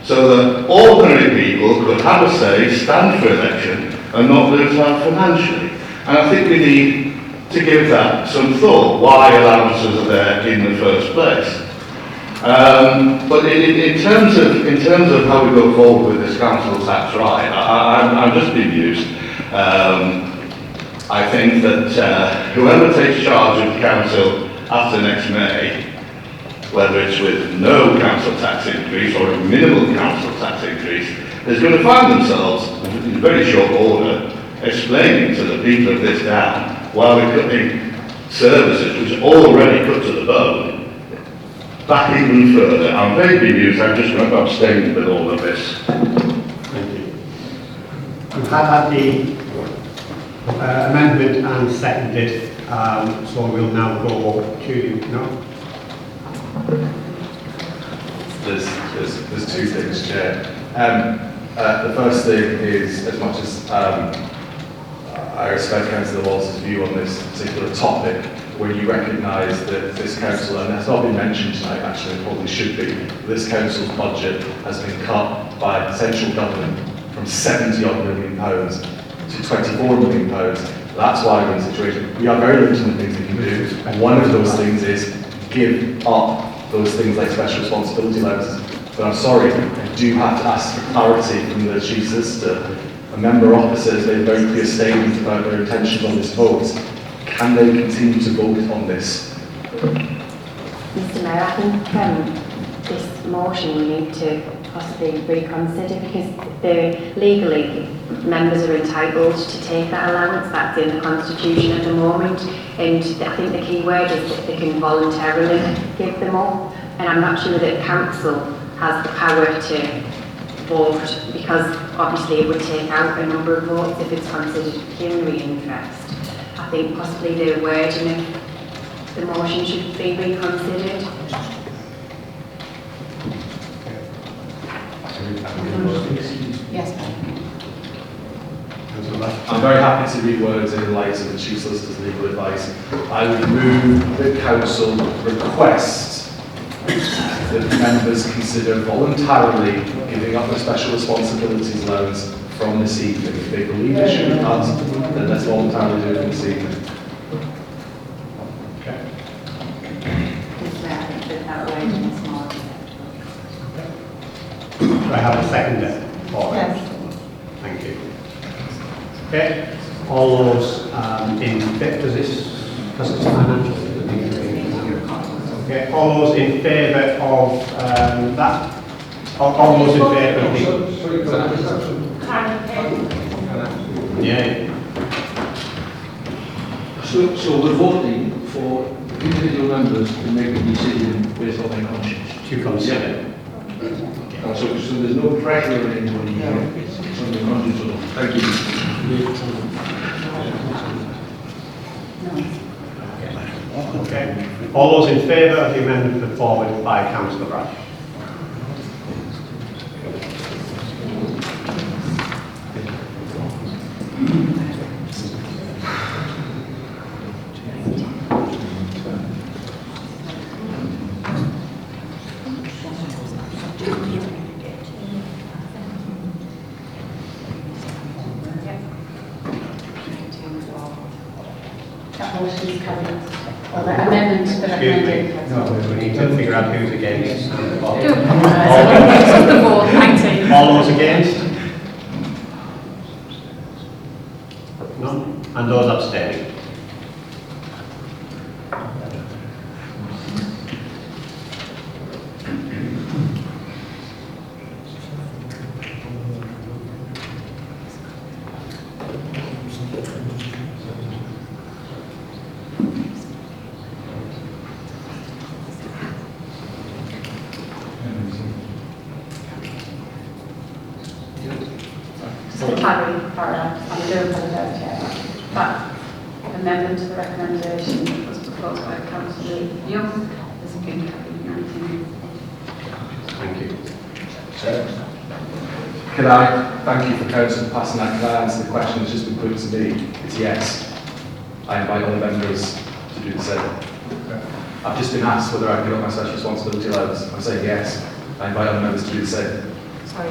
so that ordinary people could have a say, stand for election, and not lose out financially. And I think we need to give that some thought, why allowances are there in the first place. But in terms of how we go forward with this council tax rise, I'm just bemused. I think that whoever takes charge of the council after next May, whether it's with no council tax increase or a minimal council tax increase, is going to find themselves in very short order explaining to the people of this town why we're cutting services which are already cut to the bone back even further. I'm very bemused. I'm just going to abstain with all of this. Thank you. We've had the amendment and seconded, so we'll now go to There's two things, Chair. The first thing is, as much as I respect Councillor Wallace's view on this particular topic, when you recognise that this council, and that's not been mentioned tonight, actually, it probably should be, this council's budget has been cut by central government from £70 million to £24 million. That's why we're in a situation. We are very limited in the things we can do, and one of those things is give up those things like special responsibility allowances. But I'm sorry, I do have to ask for clarity from the Chief Solicitor. A member opposite has made a very clear statement about their intentions on this vote. Can they continue to vote on this? Mr Mayor, I think this motion we need to possibly reconsider, because legally members are entitled to take that allowance. That's in the Constitution at the moment, and I think the key word is that they can voluntarily give them up, and I'm not sure that council has the power to vote, because obviously it would take out a number of votes if it's considered pecuniary interest. I think possibly the wording of the motion should be reconsidered. Yes, I'm very happy to read words in light of the Chief Solicitor's legal advice. I would move the Council request that members consider voluntarily giving up their special responsibilities allowance from this evening. If they believe it should be cut, then let's voluntarily do it this evening. Okay. I think that wording is more Do I have a seconder for it? Yes. Thank you. Okay. All those in favour, does this, because it's financial, okay. All those in favour of that? All those in favour of the... Yeah. So we're voting for individual members to make a decision based on their conscience. To consider. Okay. So there's no pressure on anybody, it's under control. Thank you. Okay. All those in favour of the amendment put forward by Councillor Brash? That motion is carried. Or the amendment to the recommended. No, we need to figure out who's against. The vote, 19. All those against? None? And those abstaining? So carried, I do apologise, Chair. That amendment to the recommendation was proposed by Councillor Young. Has been carried 19. Thank you. Can I thank you for Council passing that? Can I answer the question that's just been put to me? It's yes. I invite other members to do the same. I've just been asked whether I can give up my special responsibility allowance. I'm saying yes. I invite other members to do the same. Sorry.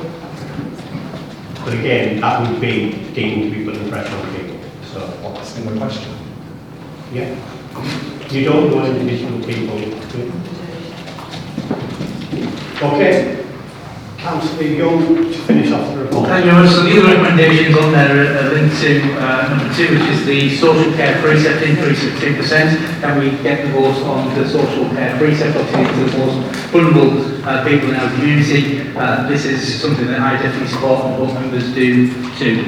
But again, that would be deemed to be putting pressure on people. So, Well, that's my question. yeah. You don't know individual people. Okay. Councillor Young, to finish off the report. Thank you very much. So the other recommendations on there are linked to number 2, which is the social care precept increase of 2%. Can we get the vote on the social care precept, obviously to the most vulnerable people in our community? This is something that I definitely support and both members do too.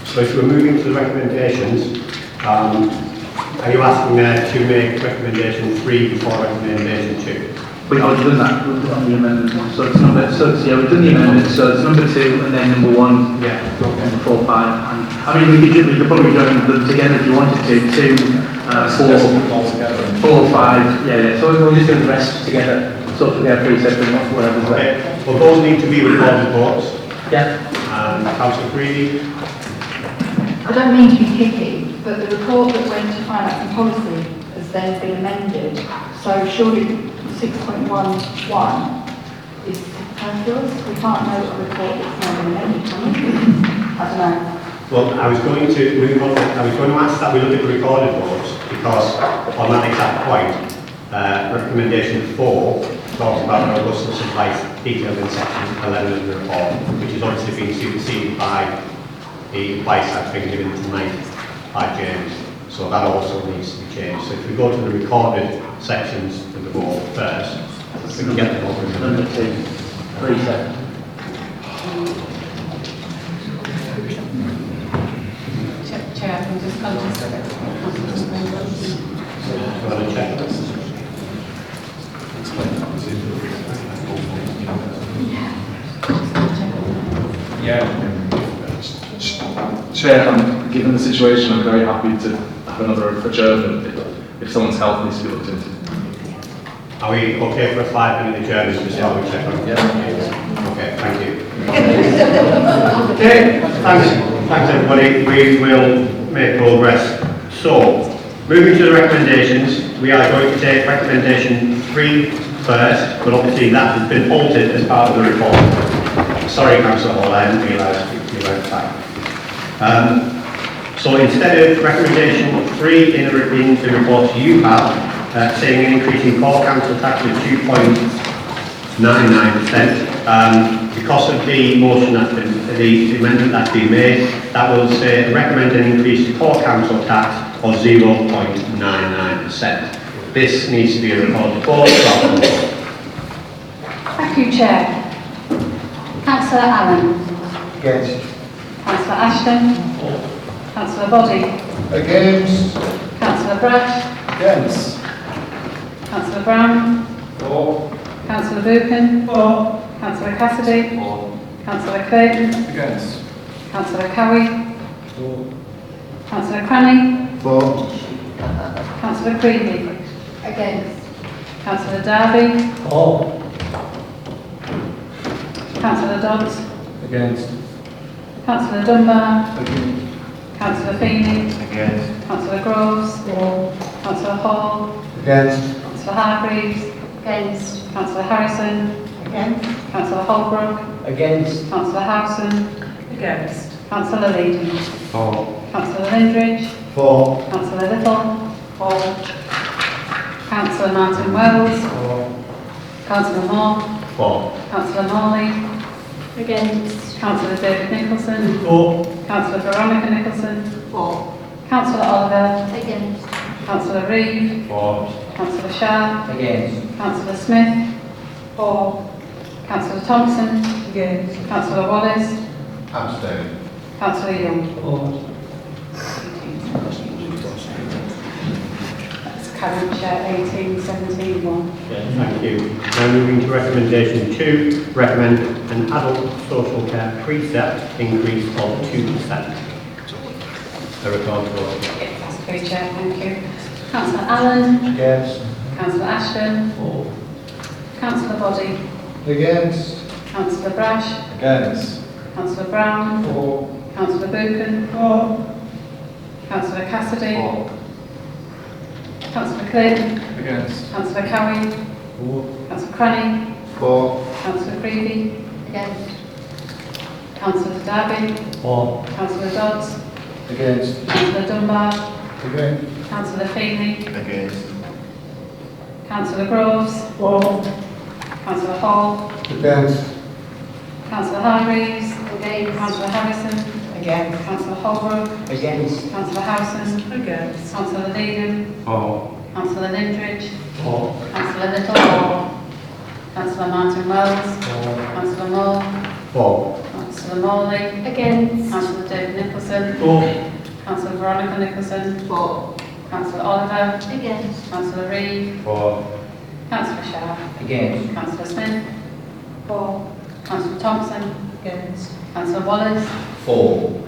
So if we're moving to the recommendations, are you asking to make recommendation 3 before recommendation 2? We've already done that on the amendment. So it's number, yeah, we've done the amendment. So it's number 2 and then number 1. Yeah. And 4, 5. And I mean, we could probably join them together if you wanted to. 2, 4, 5. Yeah. So we'll just do the rest together. Social care precept and whatever's there. Okay. Well, those need to be recorded votes. Yeah. Councillor Greedy. I don't mean to be picky, but the report that went to Finance and Policy has then been amended. So surely 6.11 is superfluous. We can't know a report that's not been amended, can we? I don't know. Well, I was going to move on. I was going to ask that we look at the recorded votes because on that exact point, recommendation 4 talks about the robustness of life detailed in section 11 of the report, which has obviously been superseded by the advice that's been given tonight by James. So that also needs to be changed. So if we go to the recorded sections of the vote first, we can get them over. Number 2. Precept. Chair, I can just contest it. You want to check this? Yeah. Chair, given the situation, I'm very happy to have another adjournment if someone's health needs to be looked into. Are we okay for a 5-minute adjournment just while we check on it? Yeah. Okay, thank you. Okay, thanks everybody. We will make progress. So, moving to the recommendations, we are going to take recommendation 3 first, but obviously that has been altered as part of the report. Sorry, Councillor Hall, I didn't realise you went back. So instead of recommendation 3 in the report you have, saying an increase in core council tax of 2.99%, because of the motion that's been, the amendment that's been made, that will say recommend an increase in core council tax of 0.99%. This needs to be a recorded vote. Thank you, Chair. Councillor Allen. Against. Councillor Ashton. Councillor Boddy. Against. Councillor Brash. Against. Councillor Brown. For. Councillor Buchan. For. Councillor Cassidy. For. Councillor Clayton. Against. Councillor Cowie. For. Councillor Cranny. For. Councillor Creevy. Against. Councillor Darby. For. Councillor Dodds. Against. Councillor Dunbar. Against. Councillor Feeney. Against. Councillor Groves. Councillor Hall. Against. Councillor Hargreaves. Against. Councillor Harrison. Against. Councillor Holbrook. Against. Councillor Howson. Against. Councillor Leedham. For. Councillor Lindridge. For. Councillor Little. For. Councillor Martin Wells. For. Councillor Moore. For. Councillor Morley. Against. Councillor David Nicholson. For. Councillor Veronica Nicholson. For. Councillor Oliver. Against. Councillor Reeve. For. Councillor Shah. Against. Councillor Smith. For. Councillor Thompson. Against. Councillor Wallace. Abstain. Councillor Young. For. That's carried, Chair, 18-17-1. Okay, thank you. Now moving to recommendation 2, recommend an adult social care precept increase of 2%. A record vote. That's carried, Chair, thank you. Councillor Allen. Against. Councillor Ashton. For. Councillor Boddy. Against. Councillor Brash. Against. Councillor Brown. For. Councillor Buchan. For. Councillor Cassidy. For. Councillor Clayton. Against. Councillor Cowie. For. Councillor Cranny. For. Councillor Creevy. Against. Councillor Darby. For. Councillor Dodds. Against. Councillor Dunbar. Against. Councillor Feeney. Against. Councillor Groves. For. Councillor Hall. Against. Councillor Hargreaves. Against. Councillor Harrison. Against. Councillor Holbrook. Against. Councillor Howson. Against. Councillor Leedham. For. Councillor Lindridge. For. Councillor Little. Councillor Martin Wells. Councillor Moore. For. Councillor Morley. Against. Councillor David Nicholson. For. Councillor Veronica Nicholson. For. Councillor Oliver. Against. Councillor Reeve. For. Councillor Shah. Against. Councillor Smith. For. Councillor Thompson. Against. Councillor Wallace. For.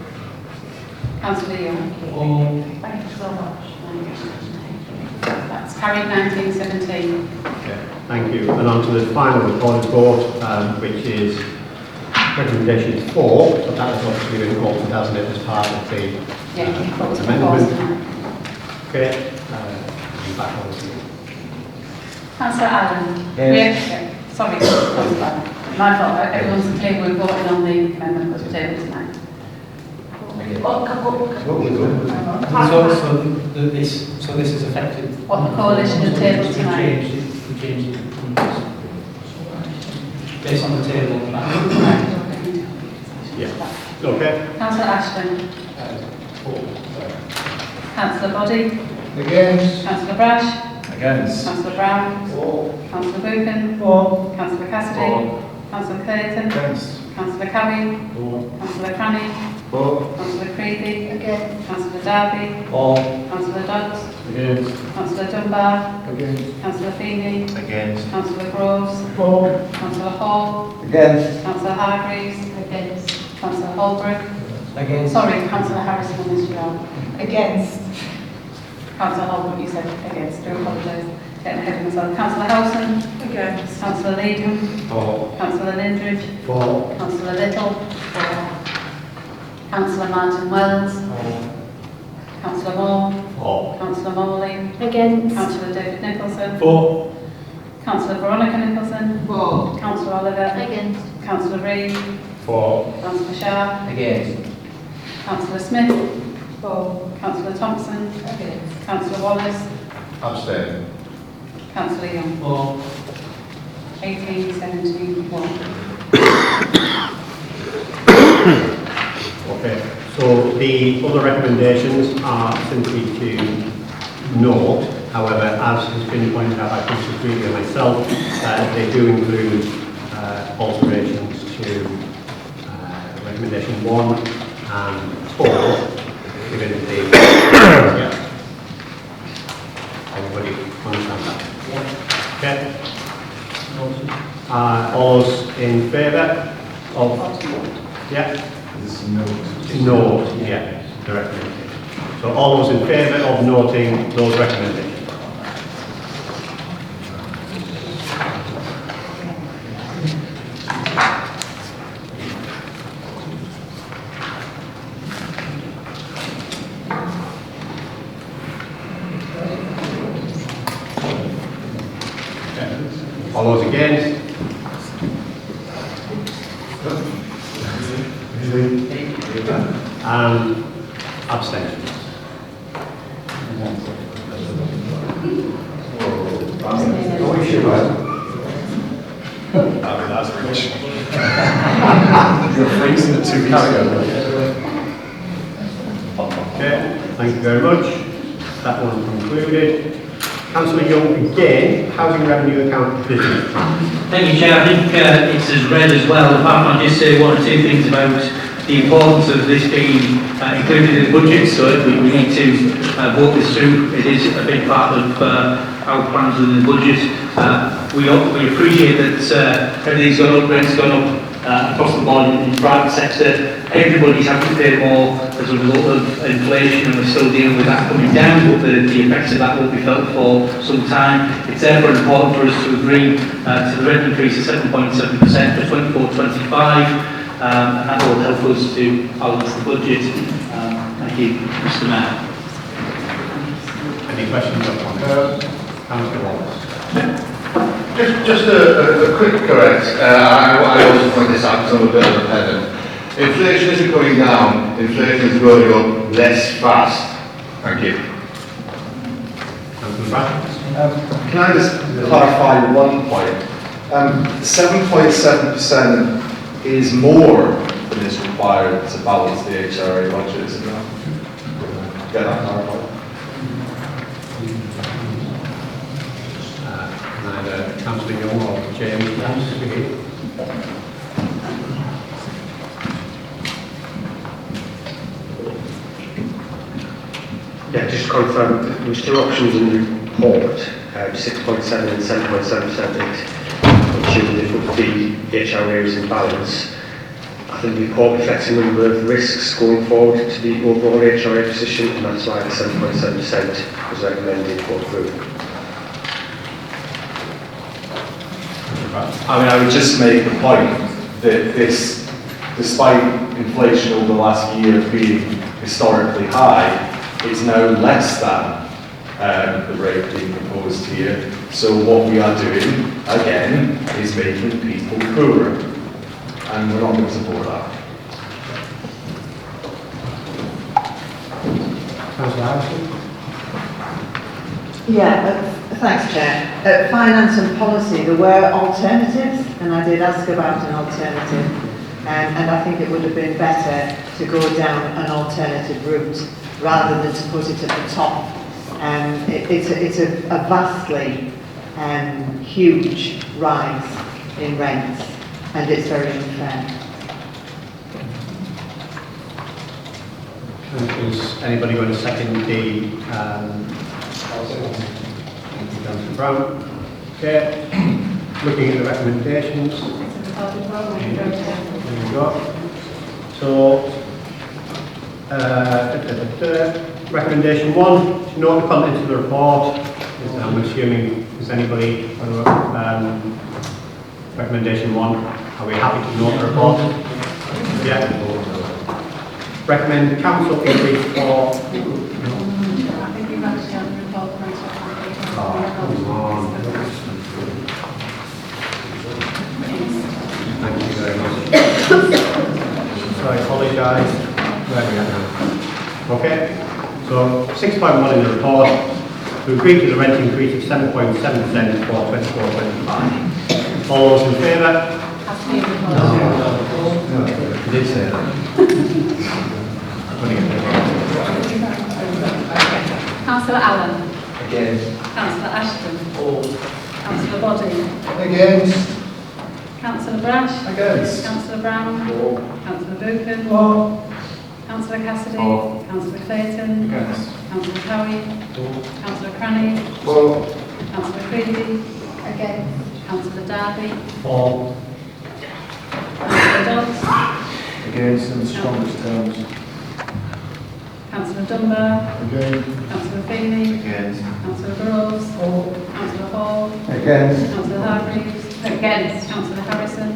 Councillor Young. For. Thank you so much. That's carried 19-17. Okay, thank you. And on to the final recorded vote, which is recommendation 4, but that is obviously been altered, hasn't it, as part of the amendment. Okay, back on to you. Councillor Allen. Yes. Yeah. Sorry, Councillor Allen. My fault. Everyone's in favour of voting on the amendment that was tabled tonight. So this is effective. What the coalition has tabled tonight. We changed it from this. Based on the table. Yeah. Okay. Councillor Ashton. Councillor Boddy. Against. Councillor Brash. Against. Councillor Brown. For. Councillor Buchan. For. Councillor Cassidy. Councillor Clayton. Against. Councillor Cowie. For. Councillor Cranny. For. Councillor Creevy. Against. Councillor Darby. For. Councillor Dodds. Against. Councillor Dunbar. Against. Councillor Feeney. Against. Councillor Groves. For. Councillor Hall. Against. Councillor Hargreaves. Against. Councillor Holbrook. Against. Sorry, Councillor Harrison on this round. Against. Councillor Holbrook, you said against. Do apologise. Getting ahead of myself. Councillor Howson. Against. Councillor Leedham. For. Councillor Lindridge. For. Councillor Little. Councillor Martin Wells. Councillor Moore. For. Councillor Morley. Against. Councillor David Nicholson. For. Councillor Veronica Nicholson. For. Councillor Oliver. Against. Councillor Reeve. For. Councillor Shah. Against. Councillor Smith. For. Councillor Thompson. Against. Councillor Wallace. Abstain. Councillor Young. For. 18-17-1. Okay, so the other recommendations are simply to note, however, as has been pointed out by Councillor Creevy and myself, they do include alterations to recommendation 1 and 4, given the... Yeah. Everybody understand that? Okay. All those in favour of? Yeah. This is no. Note, yeah, the recommendation. So all those in favour of noting those recommendations? All those against? And abstentions? You're freezing the two Okay, thank you very much. That one concluded. Councillor Young again, housing revenue account business. Thank you, Chair. I think it's as read as well. Apart from just say one or two things about the importance of this being included in the budget, so we need to vote this through. It is a big part of our plans within the budget. We appreciate that everything's gone up, rent's gone up across the board in the private sector. Everybody's having to pay more as a result of inflation, and we're still dealing with that coming down, but the effects of that will be felt for some time. It's therefore important for us to agree to the rent increase of 7.7% for 24-25, and that will help us to balance the budget. Thank you, Mr. Mayor. Any questions on Councillor Wallace? Just a quick correct. I also point this out because I'm a bit of a pedant. Inflation isn't going down, inflation is going up less fast. Thank you. Can I just clarify one point? 7.7% is more than is required to balance the HRA budget, isn't it? Get that clarified. Councillor Young or James, Yeah, just to confirm, there was two options in the report, 6.7 and 7.7%, which would the HRA is in balance. I think the report reflects a number of risks going forward to the overall HRA position, and that's why the 7.7% was recommended for approval. I mean, I would just make the point that this, despite inflation over the last year being historically high, is now less than the rate being proposed here. So what we are doing, again, is making people poorer. And we're not going to support that. Councillor Harrison? Yeah, thanks, Chair. Finance and policy, there were alternatives, and I did ask about an alternative, and I think it would have been better to go down an alternative route rather than to put it at the top. It's a vastly huge rise in rents, and it's very unfair. Is anybody going to second the Councillor Brown? Okay. Looking at the recommendations. There we go. So, recommendation 1, to note the contents of the report. I'm assuming, is anybody, recommendation 1, are we happy to note the report? Yeah. Recommend the council increase for... I think you've actually had the report from Thank you very much. So I apologise. Where are we at now? Okay. So 6.1 in the report, to agree to the rent increase of 7.7% for 24-25. All those in favour? No, you did say that. Councillor Allen. Against. Councillor Ashton. For. Councillor Boddy. Against. Councillor Brash. Against. Councillor Brown. For. Councillor Buchan. For. Councillor Cassidy. For. Councillor Clayton. Against. Councillor Cowie. Councillor Cranny. For. Councillor Creedy. Against. Councillor Darby. For. Councillor Dodds. Against in the strongest terms. Councillor Dunbar. Again. Councillor Feeney. Against. Councillor Groves. Councillor Hall. Against. Councillor Hargreaves. Against. Councillor Harrison.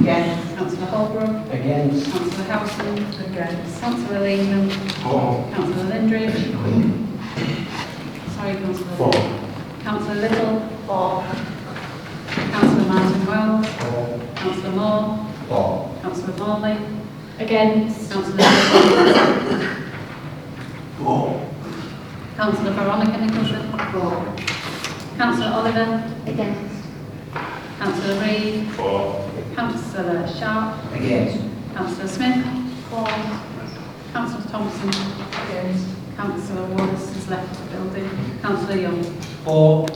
Against. Councillor Holbrook. Against. Councillor Howson. Against. Councillor Lehman. Councillor Lindridge. Sorry, Councillor. For. Councillor Little. For. Councillor Martin Wells. Councillor Moore. For. Councillor Morley. Against. Councillor Nichols. For. Councillor Veronica Nicholson. For. Councillor Oliver. Against. Councillor Reid. For. Councillor Sharp. Against. Councillor Smith. For. Councillor Thompson. Against. Councillor Wallace has left the building. Councillor Young. For.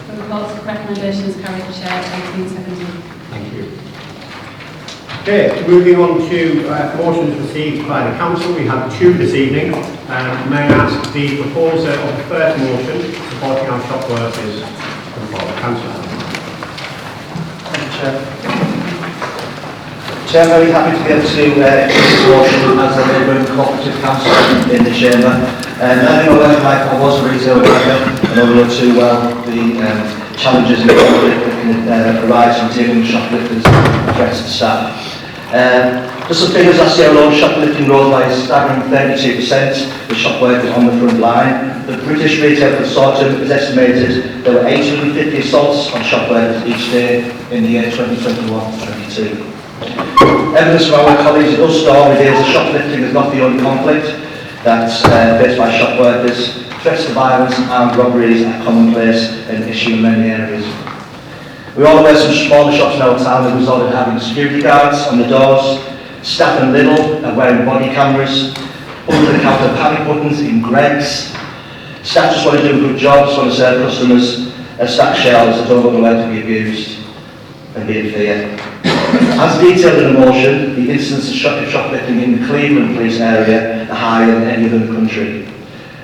The report's recommendations carried the chair 1817. Thank you. Okay, moving on to motions received by the council. We have two this evening. May I ask the proposer of the first motion supporting our shop workers to come forward? Councillor. Thank you, Chair. Chair, I'm very happy to be able to introduce this motion as a Labour and Cooperative Council in the Chamber. Having a work life, I was a retail worker and I know too well the challenges and conflict that can arise from dealing with shoplifters and threats to staff. Just some figures last year alone, shoplifting rose by a staggering 32%, with shop workers on the front line. The British Retail Consortium has estimated there were 850 assaults on shop workers each day in the year 2021-22. Evidence from our colleagues at Ulster reveals that shoplifting is not the only conflict that's faced by shop workers. Threats to violence and armed robberies are commonplace and an issue in many areas. We all aware some smaller shops in our town have resorted to having security guards on the doors. Staff in Lidl are wearing body cameras, over-the-counter panic buttons in Greggs. Staff just want to do a good job, just want to serve customers, and stack shelves that don't want to be abused and be in fear. As detailed in the motion, the incidence of shoplifting in the Cleveland police area are higher than any other in the country.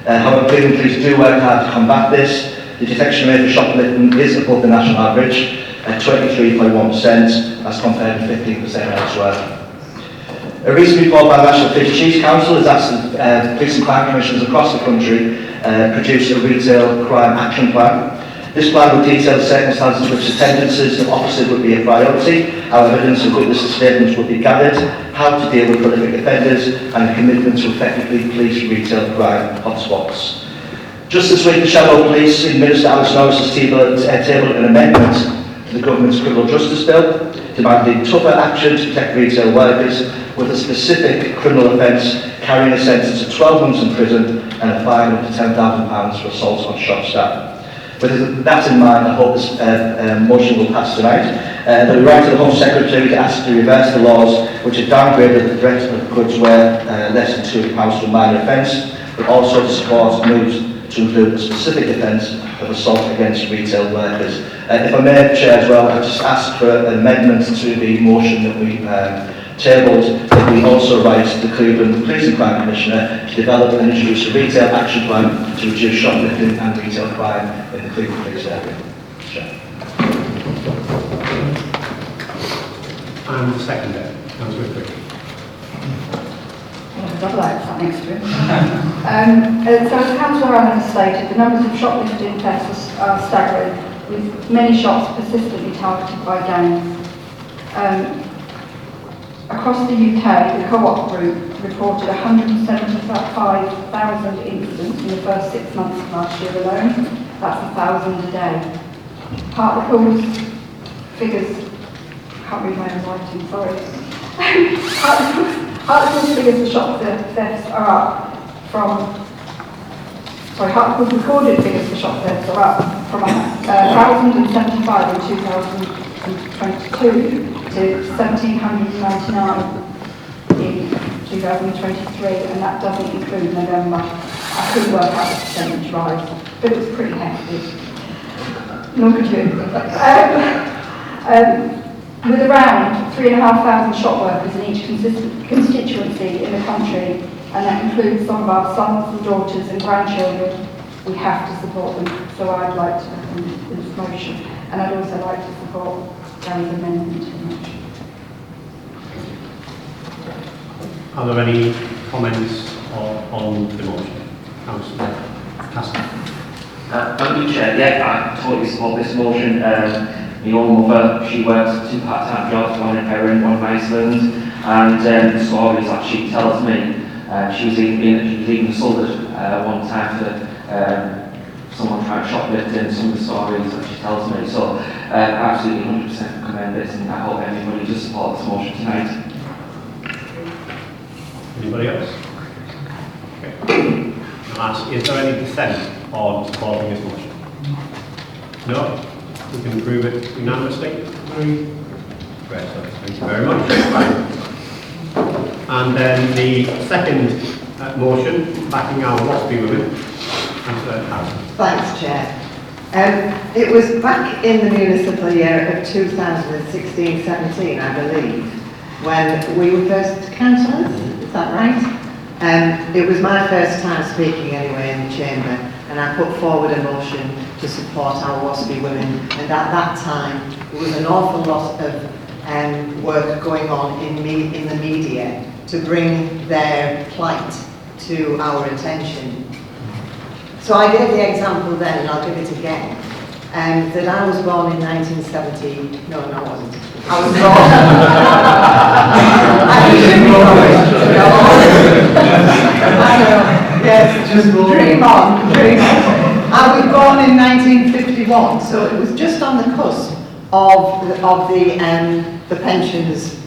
However, Cleveland police do work hard to combat this. The detection rate of shoplifting is above the national average at 23.1% as compared to 15% elsewhere. A recent report by the National Police Chiefs Council has asked the police and crime commissioners across the country produce a retail crime action plan. This plan will detail the circumstances which attendances of officers would be a priority, how evidence and witness statements would be gathered, how to deal with prolific offenders, and a commitment to effectively police retail crime hotspots. Just this week, the Shadow Police in Minister Alice Norris's tabled an amendment to the government's criminal justice bill, demanding tougher action to protect retail workers, with a specific criminal offence carrying a sentence of 12 months in prison and a fine of up to £10,000 for assault on shop staff. With that in mind, I hope this motion will pass tonight. That we write to the Home Secretary to ask to reverse the laws which have downgraded the threat of goods worth less than £2 to a minor offence, but also to support moves to include a specific offence of assault against retail workers. If I may, Chair, as well, I just ask for an amendment to the motion that we tabled, that we also write to the Cleveland Police and Crime Commissioner to develop and introduce a retail action plan to reduce shoplifting and retail crime in the Cleveland Police area. Sure. And the seconder, Councillor Quick. Double out that next to him. So as Councillor Allen has stated, the numbers of shoplifting thefts are staggering, with many shops persistently targeted by gangs. Across the UK, the Co-op Group reported 175,000 incidents in the first 6 months of last year alone. That's 1,000 a day. Hartlepool's figures, I can't read my own writing, sorry. Hartlepool's figures for shop thefts are up from, Hartlepool's recorded figures for shop thefts are up from 1,075 in 2022 to 1,799 in 2023, and that doesn't include November. I couldn't work out the percentage rise, but it was pretty hefty. Nor could you. With around 3,500 shop workers in each constituency in the country, and that includes some of our sons and daughters and grandchildren, we have to support them. So I'd like to recommend this motion, and I'd also like to support Gary's amendment to the motion. Are there any comments on the motion? Councillor Castle. Thank you, Chair. Yeah, I totally support this motion. My own mother, she works 2 part-time jobs, one in Erin, one in Iceland, and the stories that she tells me, she was even assaulted one time for someone trying to shoplift, and some of the stories that she tells me. So absolutely 100% recommend this, and I hope everybody just support this motion tonight. Anybody else? Okay. I'll ask, is there any dissent on supporting this motion? No? We can approve it unanimously? Great, so thank you very much. And then the second motion, backing our WASPI women. Councillor Harrison. Thanks, Chair. It was back in the municipal year of 2016-17, I believe, when we were first councillors, is that right? It was my first time speaking anyway in the chamber, and I put forward a motion to support our WASPI women, and at that time there was an awful lot of work going on in the media to bring their plight to our attention. So I gave the example then, and I'll give it again, that I was born in 1970, no, I wasn't. I was born. I know, yes, just dream on, dream on. I was born in 1951, so it was just on the cusp of the pensions,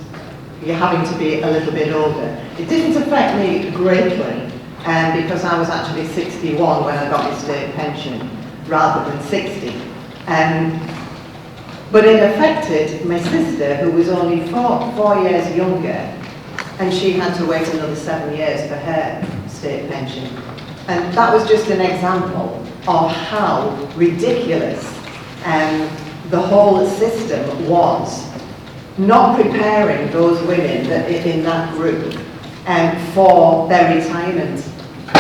you're having to be a little bit older. It didn't affect me greatly, because I was actually 61 when I got my state pension, rather than 60. But it affected my sister, who was only 4 years younger, and she had to wait another 7 years for her state pension. And that was just an example of how ridiculous the whole system was, not preparing those women in that group for their retirement.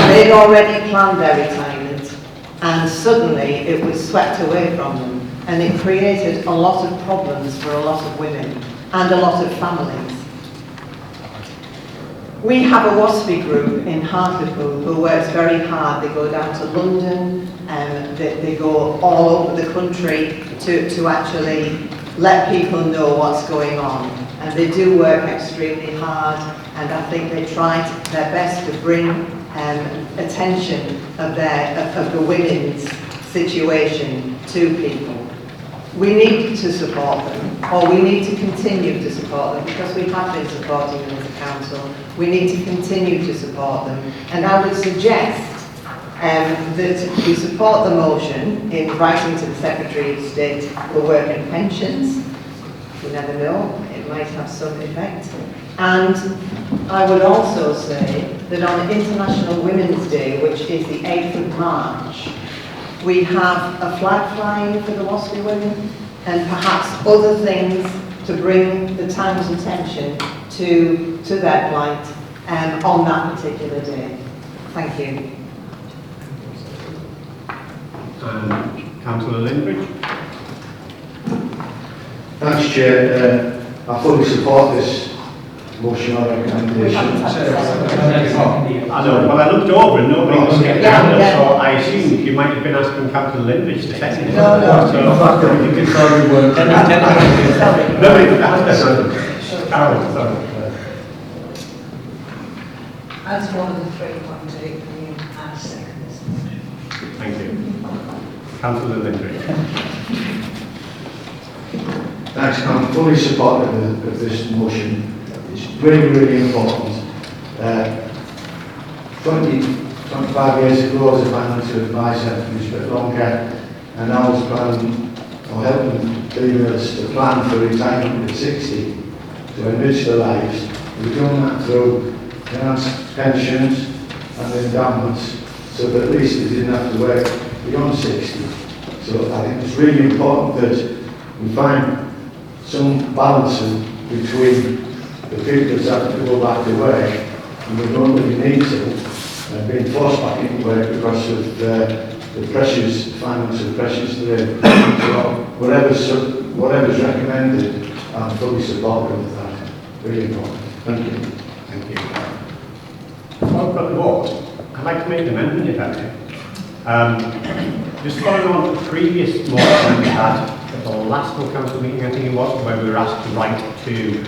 They'd already planned their retirement, and suddenly it was swept away from them. And it created a lot of problems for a lot of women and a lot of families. We have a WASPI group in Hartlepool who works very hard. They go down to London and they go all over the country to actually let people know what's going on. And they do work extremely hard, and I think they try their best to bring attention of the women's situation to people. We need to support them, or we need to continue to support them, because we have been supporting them as a council. We need to continue to support them, and I would suggest that we support the motion in writing to the Secretary of State for Work and Pensions. You never know, it might have some effect. And I would also say that on International Women's Day, which is the 8th of March, we have a flag flying for the WASPI women, and perhaps other things to bring the town's attention to their plight on that particular day. Thank you. Councillor Lindbridge. Thanks, Chair. I fully support this motion or recommendation. I know, but I looked over and nobody was getting so I assumed you might have been asking Councillor Lindbridge to second it. No. So you can sorry word. Carol, sorry. As one of the 3.8 million, I second this. Thank you. Councillor Lindbridge. Thanks, I'm fully supportive of this motion. It's really, really important. 25 years ago, I was a financial advisor, who's a bit longer, and I was planning, or helping dealers to plan for retirement at 60 to enrich their lives. We've done that through enhanced pensions and endowments, so that at least they didn't have to work beyond 60. So I think it's really important that we find some balancing between the people that have to go back to work and we don't really need to, and being forced back into work because of the pressures, financial pressures they're so whatever's recommended, I'm fully supportive of that. Really important. Thank you. Thank you. Well, got the vote. I'd like to make an amendment if I may. Just following on the previous motion we had at the last full council meeting, I think it was, where we were asked to write to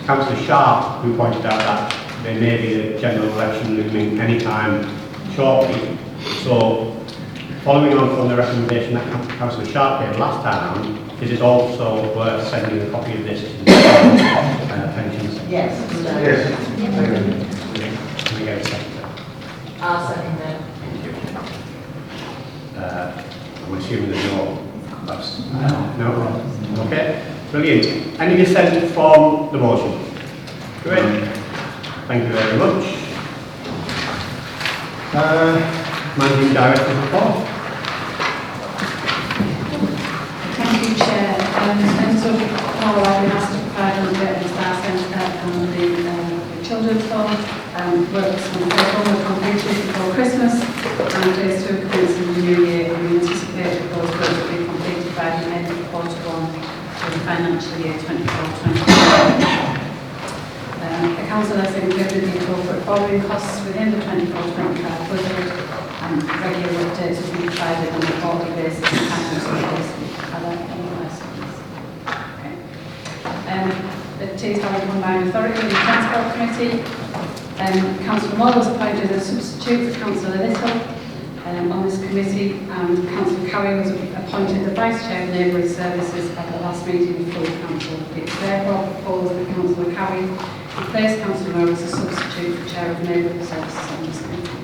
Councillor Sharp, who pointed out that there may be a general election looming any time shortly. So, following on from the recommendation that Councillor Sharp gave last time around, is it also worth sending a copy of this to the pensions? Yes. Can we get a second? I'll second that. I'm assuming there's no? Okay, brilliant. Any dissent from the motion? Great. Thank you very much. Managing Director's report. Thank you, Chair. And so, Paul, I've been asked to provide an update on the Star Centre and the Children's Fund. Works on the formal completion before Christmas and phase 2 commences in the new year, and we anticipate that those works will be completed by the end of quarter 1 of the financial year 24-25. The Council has included the appropriate borrowing costs within the 24-25 budget, and regular updates will be provided on a quarterly basis and annual basis. Are there any questions? Okay. The Teesside Combined Authority and Transport Committee. Councillor Moore was appointed as substitute for Councillor Little on this committee, and Councillor Cowie was appointed the Vice Chair of Neighbourhood Services at the last meeting of full council. It's therefore proposed that Councillor Cowie replace Councillor Moore as a substitute for Chair of Neighbourhood Services on this committee.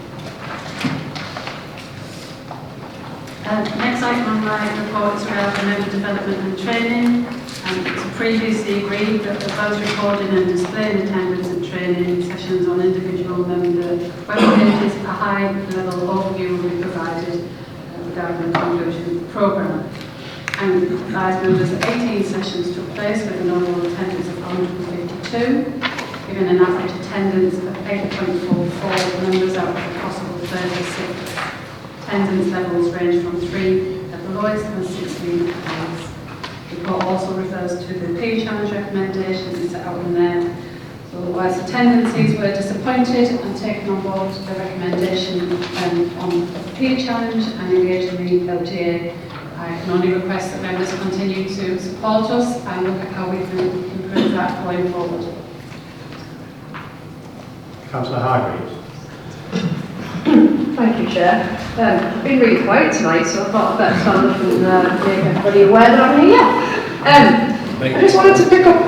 Next item on my report is regarding member development and training. It's previously agreed that the both recording and displaying attendance and training sessions on individual member web pages, a high-level overview will be provided regarding the conclusion of the programme. And advised members that 18 sessions took place with an overall attendance of 152, giving an average attendance of 8.44 members out of a possible 36. Attendance levels range from 3 at the lowest and 16 at the highest. The report also refers to the P challenge recommendations set out in there. So whilst attendances were disappointed and taken on board the recommendation on the P challenge and engaged in the LGA, I can only request that members continue to support us and look at how we can improve that going forward. Councillor Hargreaves. Thank you, Chair. I've been really quiet tonight, so I thought I'd better stand up and make everybody aware that I'm here. I just wanted to pick up,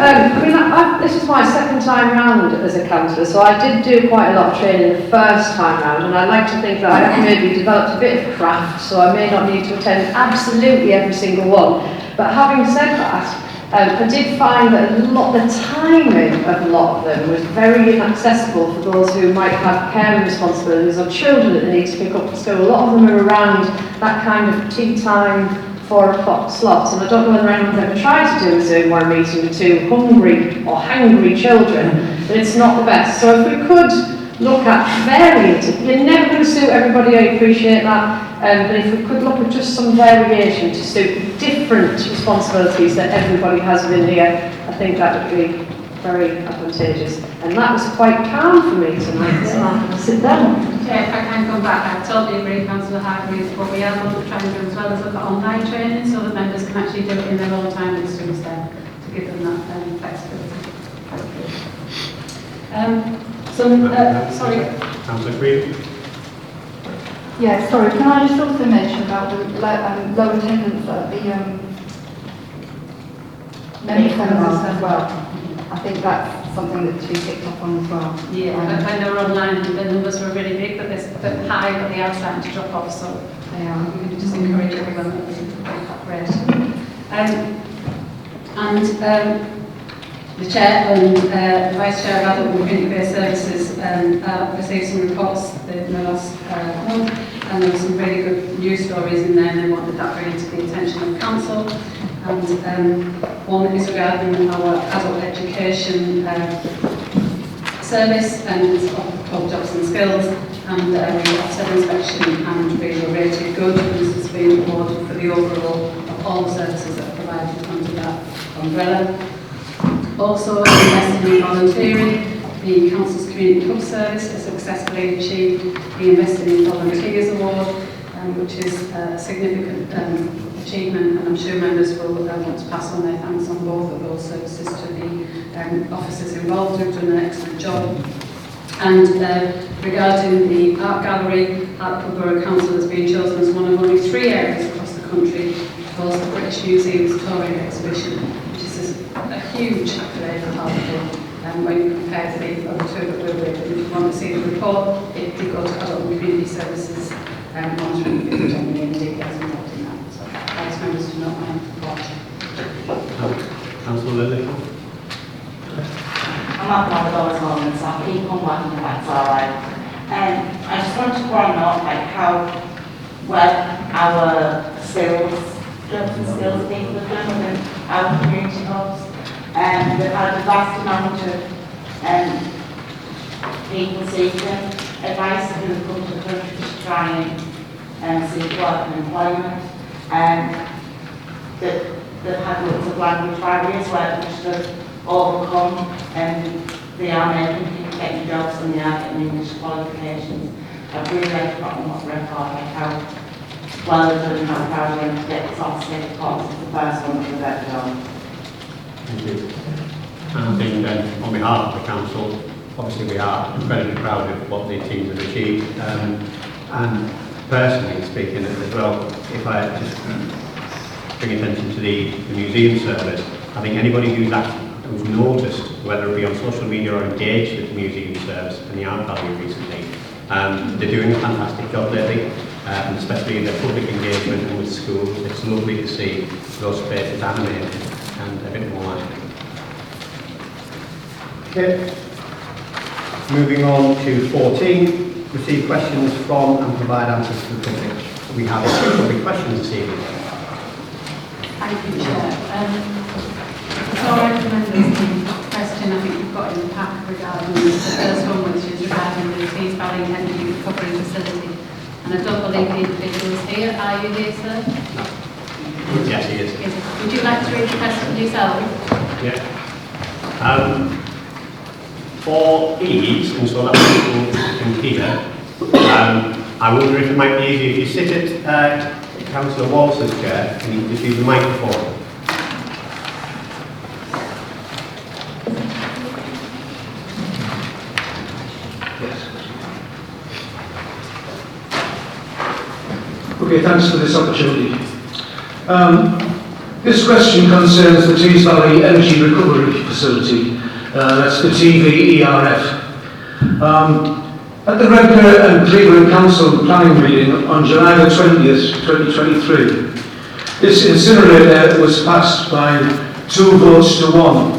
this is my second time round as a councillor, so I did do quite a lot of training the first time round, and I'd like to think that I have maybe developed a bit of craft, so I may not need to attend absolutely every single one. But having said that, I did find that the timing of a lot of them was very inaccessible for those who might have caring responsibilities or children that they need to pick up from school. A lot of them are around that kind of tea time, 4 o'clock slots, and I don't know whether anyone's ever tried to do a Zoom or a meeting with 2 hungry or hangry children, but it's not the best. So if we could look at varying it, you're never going to suit everybody, I appreciate that, but if we could look at just some variation to suit different responsibilities that everybody has within here, I think that would be very advantageous. And that was quite calm for me tonight, so I'll sit down. Yeah, if I can come back, I totally agree, Councillor Hargreaves, but we are going to try and do as well as look at online training so that members can actually do it in their own time with students there to give them that flexibility. Sorry. Councillor Green. Yeah, sorry, can I just also mention about the low attendance at the member seminars as well? I think that's something that should be picked up on as well. Yeah, but when they were online, the numbers were really big, but they're high, but they are starting to drop off, so we can just encourage everyone to make that rate. The Chair and the Vice Chair of Adult and Community-Based Services received some reports in the last month, and there were some really good news stories in there, and they wanted that bringing to the attention of Council. And one is regarding our adult education service and of jobs and skills, and we have inspection and we were rated good, and this has been awarded for the overall of all the services that are provided under that umbrella. Also, invested in volunteering, the Council's Community Hub Service has successfully achieved the Invested in Volunteers Award, which is a significant achievement, and I'm sure members will want to pass on their thanks on both of those services to the officers involved who've done an excellent job. And regarding the art gallery, Hartlepool Borough Council has been chosen as one of only 3 areas across the country to host the British Museum's Touring exhibition, which is a huge accolade for Hartlepool. When you compare to the other 2 that we're with, and if you want to see the report, it did go to Adult and Community Services monitoring the January, and indeed gets involved in that. So I just members to know my report. Councillor Lily. I'm not one of those moments, so I'll keep on working if that's alright. I just want to point out like how well our jobs and skills people have done within our community hubs. We've had a vast amount of people seeking advice who have come to the country to try and seek work and employment. They've had lots of language barriers which they've overcome, and they are making people getting jobs and they are getting English qualifications. I've really like to put on what record like how well they're doing, how proud they are to get this off-state course. It's the first one that they've ever done. Thank you. And I think on behalf of the council, obviously we are incredibly proud of what the teams have achieved. And personally speaking as well, if I just bring attention to the museum service, I think anybody who's noticed, whether it be on social media or engaged with the museum service and the art gallery recently, they're doing a fantastic job lately, and especially in their public engagement and with schools. It's lovely to see those spaces animated and a bit more life. Okay. Moving on to 14, receive questions from and provide answers to the public. We have 2 public questions this evening. Thank you, Chair. So I recommend the question I think you've got in the pack regarding the first one, which is regarding the Tees Valley Energy Recovery Facility. And I don't believe the individual is here. Are you here, sir? No. Yes, he is. Would you like to read the question yourself? Yeah. For ease, and so that people can hear, I wonder if it might be easier if you sit at Councillor Walsh's chair and you just use the microphone. Okay, thanks for this opportunity. This question concerns the Tees Valley Energy Recovery Facility, that's the TVERF. At the Redcar and Cleveland Council planning meeting on July the 20th, 2023, this incinerator was passed by 2 votes to 1,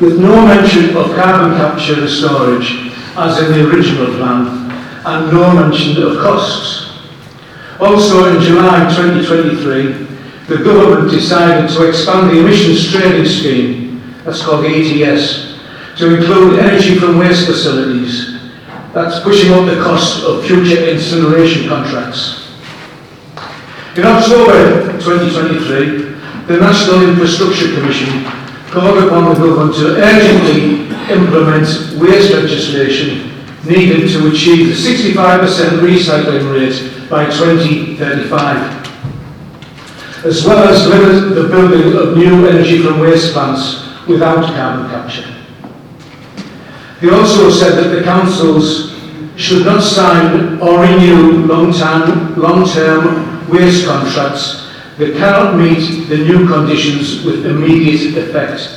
with no mention of carbon capture and storage as in the original plan, and no mention of costs. Also in July 2023, the government decided to expand the emissions trading scheme, that's called the ETS, to include energy from waste facilities. That's pushing up the cost of future incineration contracts. In October 2023, the National Infrastructure Commission called upon the government to urgently implement waste legislation needed to achieve the 65% recycling rate by 2035, as well as limit the building of new energy from waste plants without carbon capture. They also said that the councils should not sign or renew long-term waste contracts that cannot meet the new conditions with immediate effect.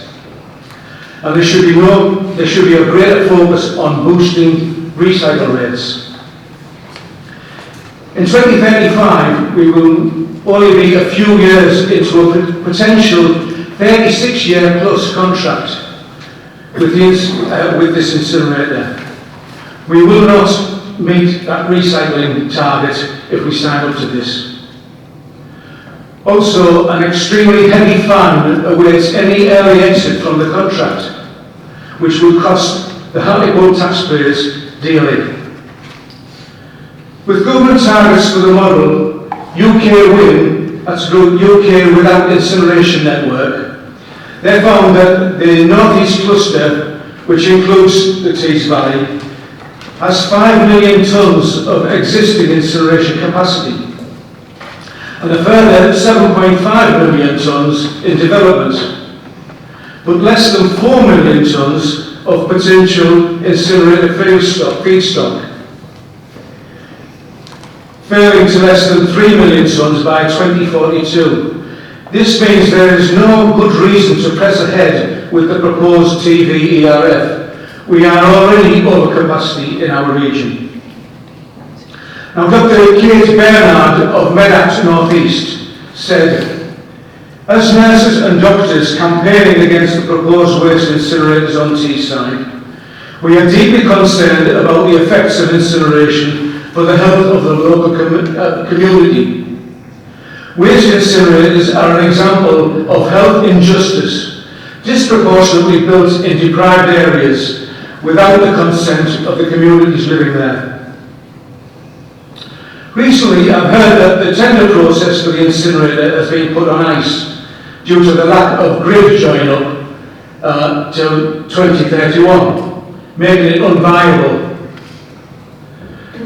And there should be a greater focus on boosting recycle rates. In 2035, we will only be a few years into a potential 36-year plus contract with this incinerator. We will not meet that recycling target if we sign up to this. Also, an extremely heavy fine awaits any early exit from the contract, which would cost the Hartlepool taxpayers dearly. With government targets for the model UK Win, that's UK Without Incineration Network, they found that the North East Cluster, which includes the Tees Valley, has 5 million tonnes of existing incineration capacity and a further 7.5 million tonnes in development, but less than 4 million tonnes of potential incinerator feedstock, failing to less than 3 million tonnes by 2042. This means there is no good reason to press ahead with the proposed TVERF. We are already over capacity in our region. Now, Dr. Kate Bernard of Medact North East said, as nurses and doctors campaigning against the proposed waste incinerators on Teesside, we are deeply concerned about the effects of incineration for the health of the local community. Waste incinerators are an example of health injustice, disproportionately built in deprived areas without the consent of the communities living there. Recently, I've heard that the tender process for the incinerator has been put on ice due to the lack of grid join-up till 2031, making it unviable.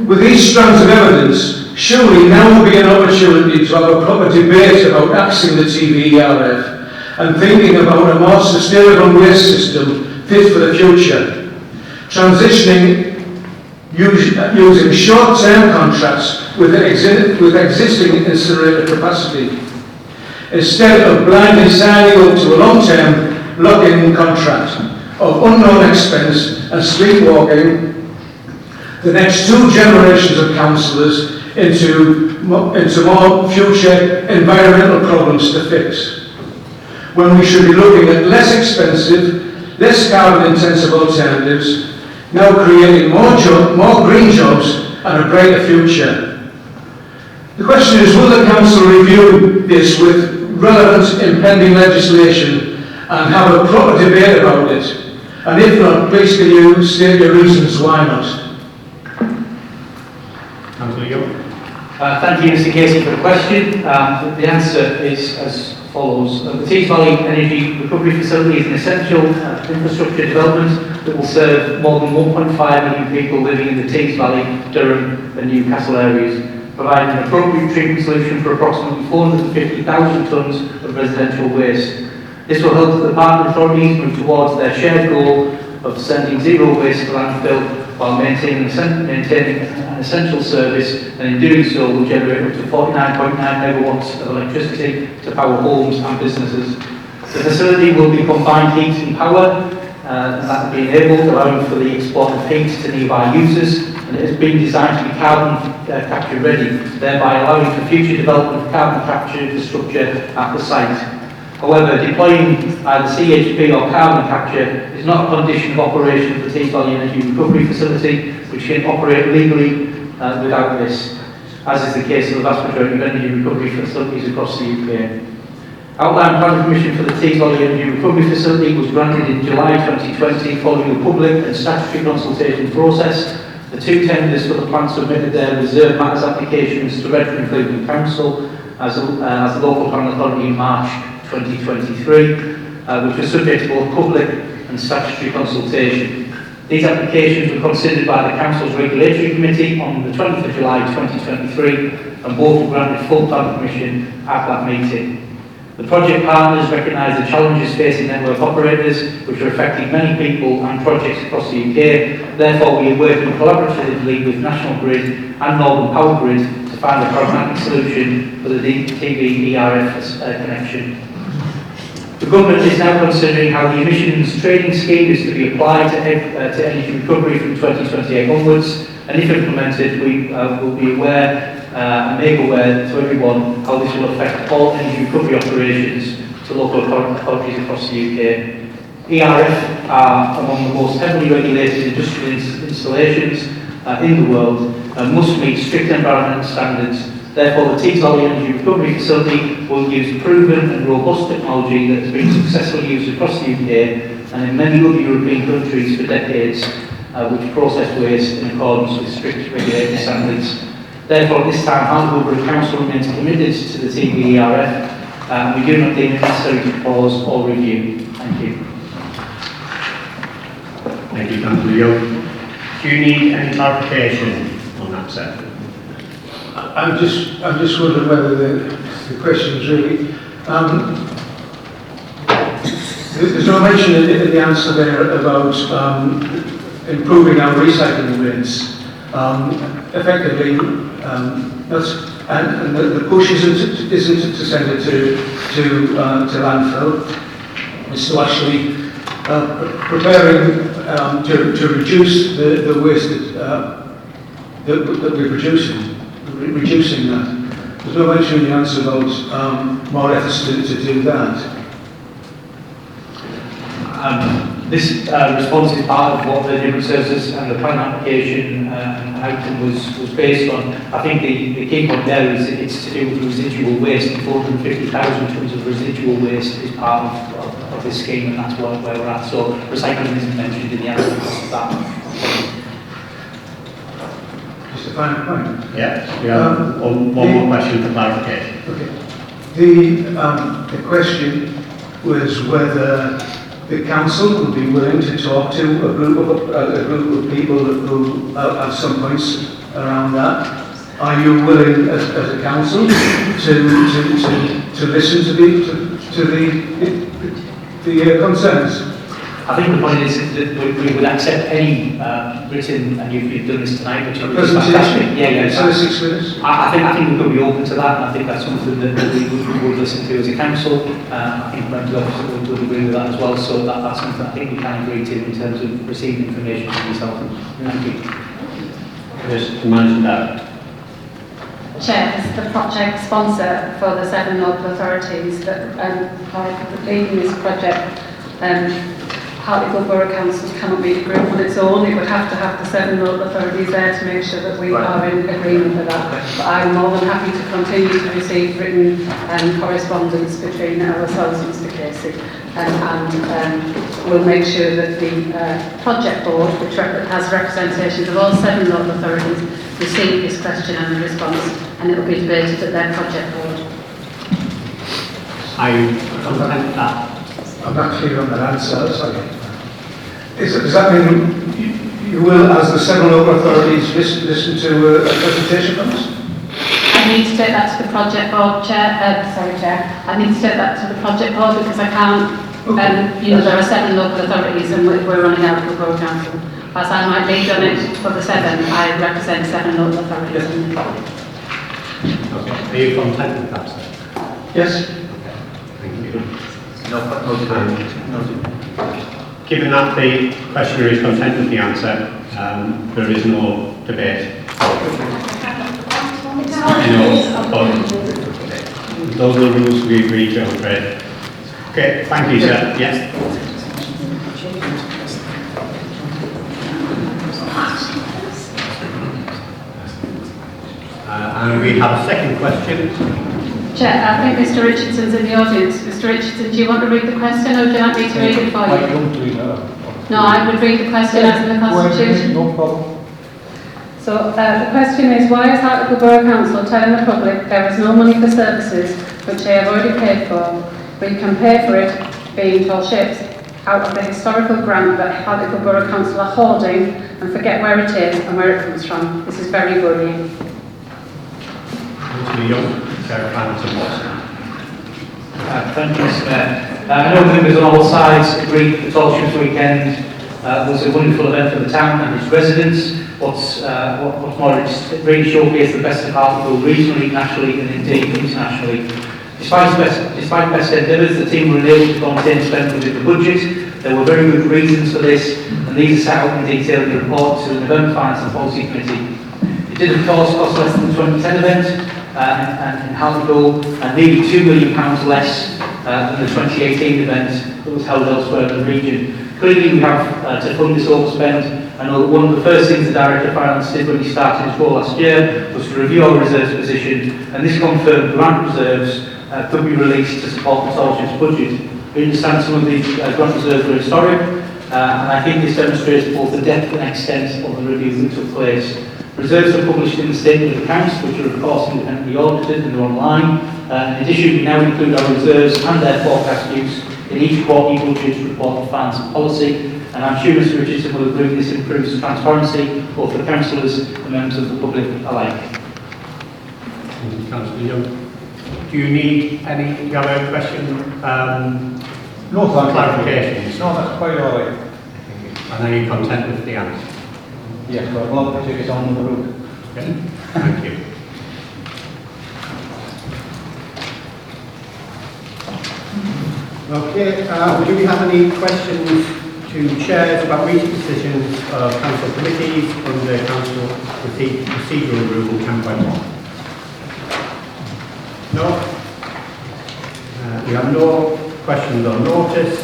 With these strands of evidence, surely now would be an opportunity to have a proper debate about axing the TVERF and thinking about a more sustainable waste system fit for the future, transitioning using short-term contracts with existing incinerator capacity, instead of blindly signing up to a long-term lock-in contract of unknown expense and sleepwalking the next 2 generations of councillors into more future environmental problems to fix, when we should be looking at less expensive, less carbon-intensive alternatives, now creating more green jobs and a brighter future. The question is, will the council review this with relevant impending legislation and have a proper debate about it? And if not, please can you state your reasons why not? Thank you, Mr. Casey, for the question. The answer is as follows. The Tees Valley Energy Recovery Facility is an essential infrastructure development that will serve more than 1.5 million people living in the Tees Valley, Durham and Newcastle areas, providing an appropriate treatment solution for approximately 450,000 tonnes of residential waste. This will help the partner authorities move towards their shared goal of sending zero waste to landfill while maintaining an essential service, and in doing so will generate up to 49.9 megawatts of electricity to power homes and businesses. The facility will be combined heat and power, and that will be enabled, allowing for the export of heat to nearby users, and it has been designed to be carbon capture ready, thereby allowing for future development of carbon capture infrastructure at the site. However, deploying either CHP or carbon capture is not a condition of operation of the Tees Valley Energy Recovery Facility, which can operate legally without this, as is the case of the vast majority of energy recovery facilities across the UK. Outline planning permission for the Tees Valley Energy Recovery Facility was granted in July 2020 following a public and statutory consultation process. The 2 tenders for the plan submitted their reserve matters applications to Redfern and Cleveland Council as the local planning authority in March 2023, which was subject to both public and statutory consultation. These applications were considered by the Council's Regulatory Committee on the 20th of July 2023, and both were granted full plan permission at that meeting. The project partners recognise the challenges facing network operators, which are affecting many people and projects across the UK. Therefore, we are working collaboratively with National Grid and Northern Power Grid to find a pragmatic solution for the TVERF connection. The government is now considering how the emissions trading scheme is to be applied to energy recovery from 2028 onwards, and if implemented, we will be aware and make aware to everyone how this will affect all energy recovery operations to local authorities across the UK. ERF are among the most heavily regulated industrial installations in the world and must meet strict environmental standards. Therefore, the Tees Valley Energy Recovery Facility will use proven and robust technology that has been successfully used across the UK and in many other European countries for decades, which process waste in accordance with strict regulatory standards. Therefore, at this time, Hartlepool Borough Council remains committed to the TVERF. We do not deem it necessary to pause or review. Thank you. Thank you, Councillor Young. Do you need any clarification on that, sir? I'm just wondering whether the question is really. There's no mention in the answer there about improving our recycling rates. Effectively, and the push isn't to send it to landfill. It's to actually preparing to reduce the waste that we're producing, reducing that. There's no mention in the answer about more efforts to do that. This response is part of what the Neighbourhood Services and the plan application item was based on. I think the key point there is it's to do with residual waste. 450,000 tonnes of residual waste is part of this scheme, and that's where we're at. So recycling isn't mentioned in the answer to that. Just a final point. Yeah, we have one more question for clarification. Okay. The question was whether the council would be willing to talk to a group of people who have some points around that. Are you willing, as a council, to listen to the concerns? I think the point is that we would accept any written, and you've done this tonight, which is fantastic. Yeah. So 6 minutes. I think we could be open to that, and I think that's something that we would listen to as a council. I think rental officers would agree with that as well. So that's something I think we can agree to in terms of receiving information from yourself. Thank you. Yes, Managing Director. Chair, as the project sponsor for the 7 local authorities that are leading this project, Hartlepool Borough Council cannot be a group on its own. It would have to have the 7 local authorities there to make sure that we are in agreement with that. But I'm more than happy to continue to receive written correspondence between ourselves and Mr Casey, and we'll make sure that the project board, which has representations of all 7 local authorities, receive this question and the response, and it will be debated at their project board. Are you content with that? I'm not clear on that answer, sorry. Does that mean you will, as the 7 local authorities, listen to a presentation from us? I need to take that to the project board, Chair. I need to take that to the project board because I can't, there are 7 local authorities and we're running out of the Borough Council. As I might lead on it for the 7, I represent 7 local authorities. Okay. Are you content with that, sir? Yes. Okay. Thank you. No. Given that the questioner is content with the answer, there is no debate. Those are the rules we agreed to, I'm afraid. Okay, thank you, sir. Yes. And we have a second question. Chair, I think Mr Richardson's in the audience. Mr Richardson, do you want to read the question or do you like me to read it for you? No, I would read the question as in the Constitution. No problem. So the question is, why is Hartlepool Borough Council telling the public there is no money for services which they have already paid for, but you can pay for it, being tall ships, out of the historical grant that Hartlepool Borough Council are holding and forget where it is and where it comes from? This is very worrying. Thank you, Mr Mayor. I know members on all sides agree that the Tall Ships Weekend was a wonderful event for the town and its residents. What's more, it really showcased the best of Hartlepool regionally, nationally and indeed internationally. Despite best endeavours, the team were unable to contain spend within the budget. There were very good reasons for this, and these are set out in detail in the report to the November Finance and Policy Committee. It did of course cost less than the 2010 event, and in Hartlepool, and nearly £2 million less than the 2018 event that was held elsewhere in the region. Clearly we have to fund this overspend. I know that one of the first things the Director of Finance did when he started his role last year was to review our reserves position, and this confirmed grant reserves could be released to support the township's budget. We understand some of the grant reserves were historic, and I think this demonstrates both the depth and extent of the review that took place. Reserves are published in the statement of accounts, which are of course independently audited and are online. In addition, we now include our reserves and their forecast use in each quarterly budget report of finance and policy, and I'm sure Mr Richardson will agree this improves transparency both for councillors and members of the public alike. Thank you, Councillor Young. Do you need any other question? No, thank you. Clarifications? No, that's quite all right. And are you content with the answer? Yes, but I'd love to take it on the road. Okay, thank you. Okay, do we have any questions to chairs about recent decisions of council committees under council procedural rule 10.1? No? We have no questions on notice,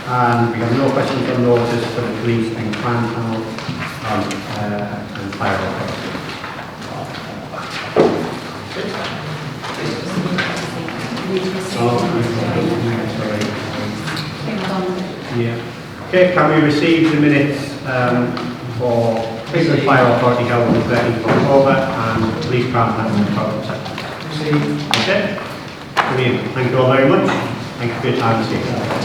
and we have no questions on notice for the police and crime panel and fire authority. Yeah. Okay, can we receive the minutes for police and fire authority held on the 13th of October and police crime panel on the 12th of September? Okay. Brilliant. Thank you all very much. Thank you for your time this evening.